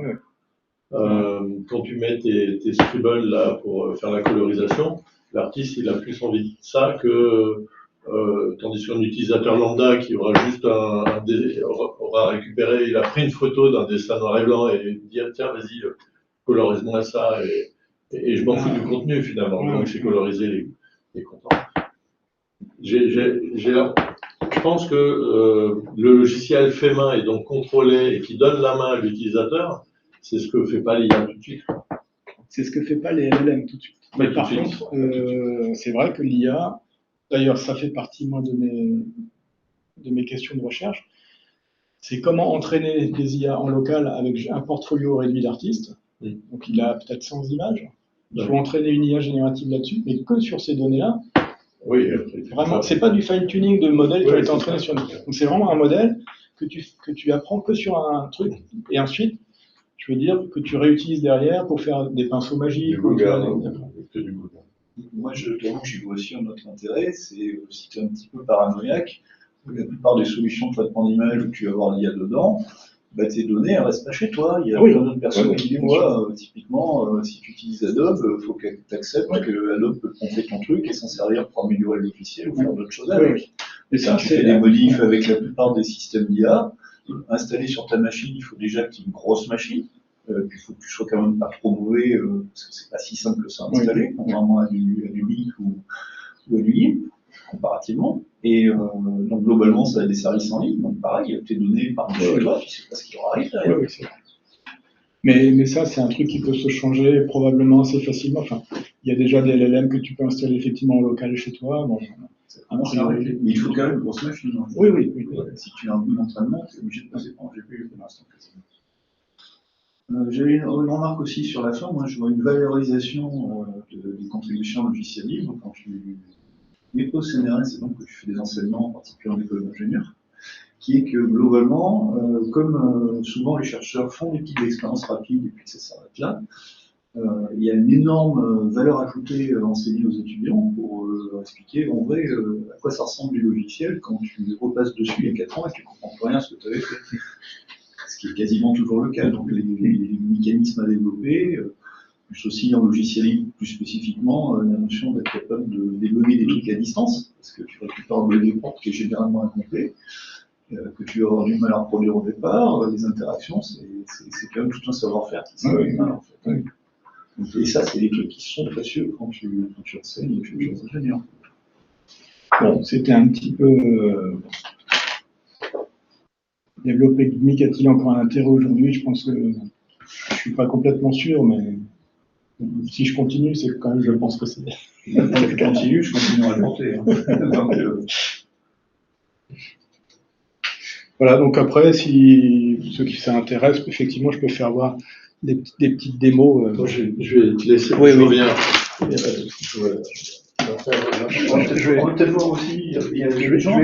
Quand tu mets tes scribbles là pour faire la colorisation, l'artiste, il a plus envie de ça que tandis qu'un utilisateur lambda qui aura juste aura récupéré, il a pris une photo d'un dessin noir et blanc et dit tiens vas-y colorise-moi ça et je m'en fous du contenu finalement, donc c'est coloriser les contenants. Je pense que le logiciel fait main et donc contrôlé et qui donne la main à l'utilisateur, c'est ce que fait pas l'IA tout de suite. C'est ce que fait pas les LLM tout de suite. Mais par contre, c'est vrai que l'IA, d'ailleurs ça fait partie moi de mes questions de recherche, c'est comment entraîner des IA en local avec un portfolio réduit d'artistes. Donc il a peut-être 100 images. Il faut entraîner une IA générative là-dessus, mais que sur ces données-là. Oui, vraiment, c'est pas du fine-tuning de modèle qui a été entraîné sur nous. Donc c'est vraiment un modèle que tu apprends que sur un truc, et ensuite, je veux dire que tu réutilises derrière pour faire des pinceaux magiques. Moi, je t'avoue que j'y vois aussi un autre intérêt, c'est si tu es un petit peu paranoïaque, la plupart des solutions de traitement d'image où tu vas avoir l'IA dedans, tes données elles restent pas chez toi. Il y a plein d'autres personnes qui disent, moi, typiquement, si tu utilises Adobe, il faut que tu acceptes que Adobe peut pomper ton truc et s'en servir pour améliorer le logiciel ou faire d'autres choses avec. Mais ça, tu fais des modifs avec la plupart des systèmes d'IA, installés sur ta machine, il faut déjà que tu aies une grosse machine. Il faut que tu sois quand même pas trop mauvais, parce que c'est pas si simple que ça à installer, contrairement à du Bing ou à du Yim, comparativement. Et donc globalement, ça a des services en ligne, donc pareil, tes données partent de chez toi, tu sais pas ce qui leur arrive derrière. Oui, c'est vrai. Mais ça, c'est un truc qui peut se changer probablement assez facilement. Enfin, il y a déjà des LLM que tu peux installer effectivement en local chez toi. Bon, mais il faut quand même une grosse machine. Hein. Oui. Si tu as un bout d'entraînement, tu es obligé de passer par un GPU pour l'instant. J'avais une remarque aussi sur la fin. Moi, je vois une valorisation des contributions logicielles libres quand tu déposes CNRS, et donc que tu fais des enseignements, en particulier en école d'ingénieur, qui est que globalement, comme souvent les chercheurs font des petites expériences rapides et puis que ça s'arrête là, il y a une énorme valeur ajoutée enseignée aux étudiants pour leur expliquer en vrai à quoi ça ressemble du logiciel quand tu repasses dessus il y a 4 ans et que tu ne comprends plus rien à ce que tu avais fait. Ce qui est quasiment toujours le cas. Donc les mécanismes à développer, plus aussi en logiciel libre, plus spécifiquement, la notion d'être capable de débugger des trucs à distance, parce que tu récupères un bug propre qui est généralement incomplet, que tu vas avoir du mal à reproduire au départ, les interactions, c'est quand même tout un savoir-faire qui s'en humain en fait. Et ça, c'est des trucs qui sont précieux quand tu enseignes et que tu es ingénieur. Bon, c'était un petit peu. Développer Gmik a-t-il encore un intérêt aujourd'hui? Je pense que je ne suis pas complètement sûr, mais si je continue, c'est quand même, je pense que c'est. Si tu continues, je continuerai à monter. Voilà, donc après, si ceux qui s'intéressent, effectivement, je peux faire voir des petites démos. Moi, je vais te laisser, oui, je reviens. On va peut-être voir aussi, il y a des gens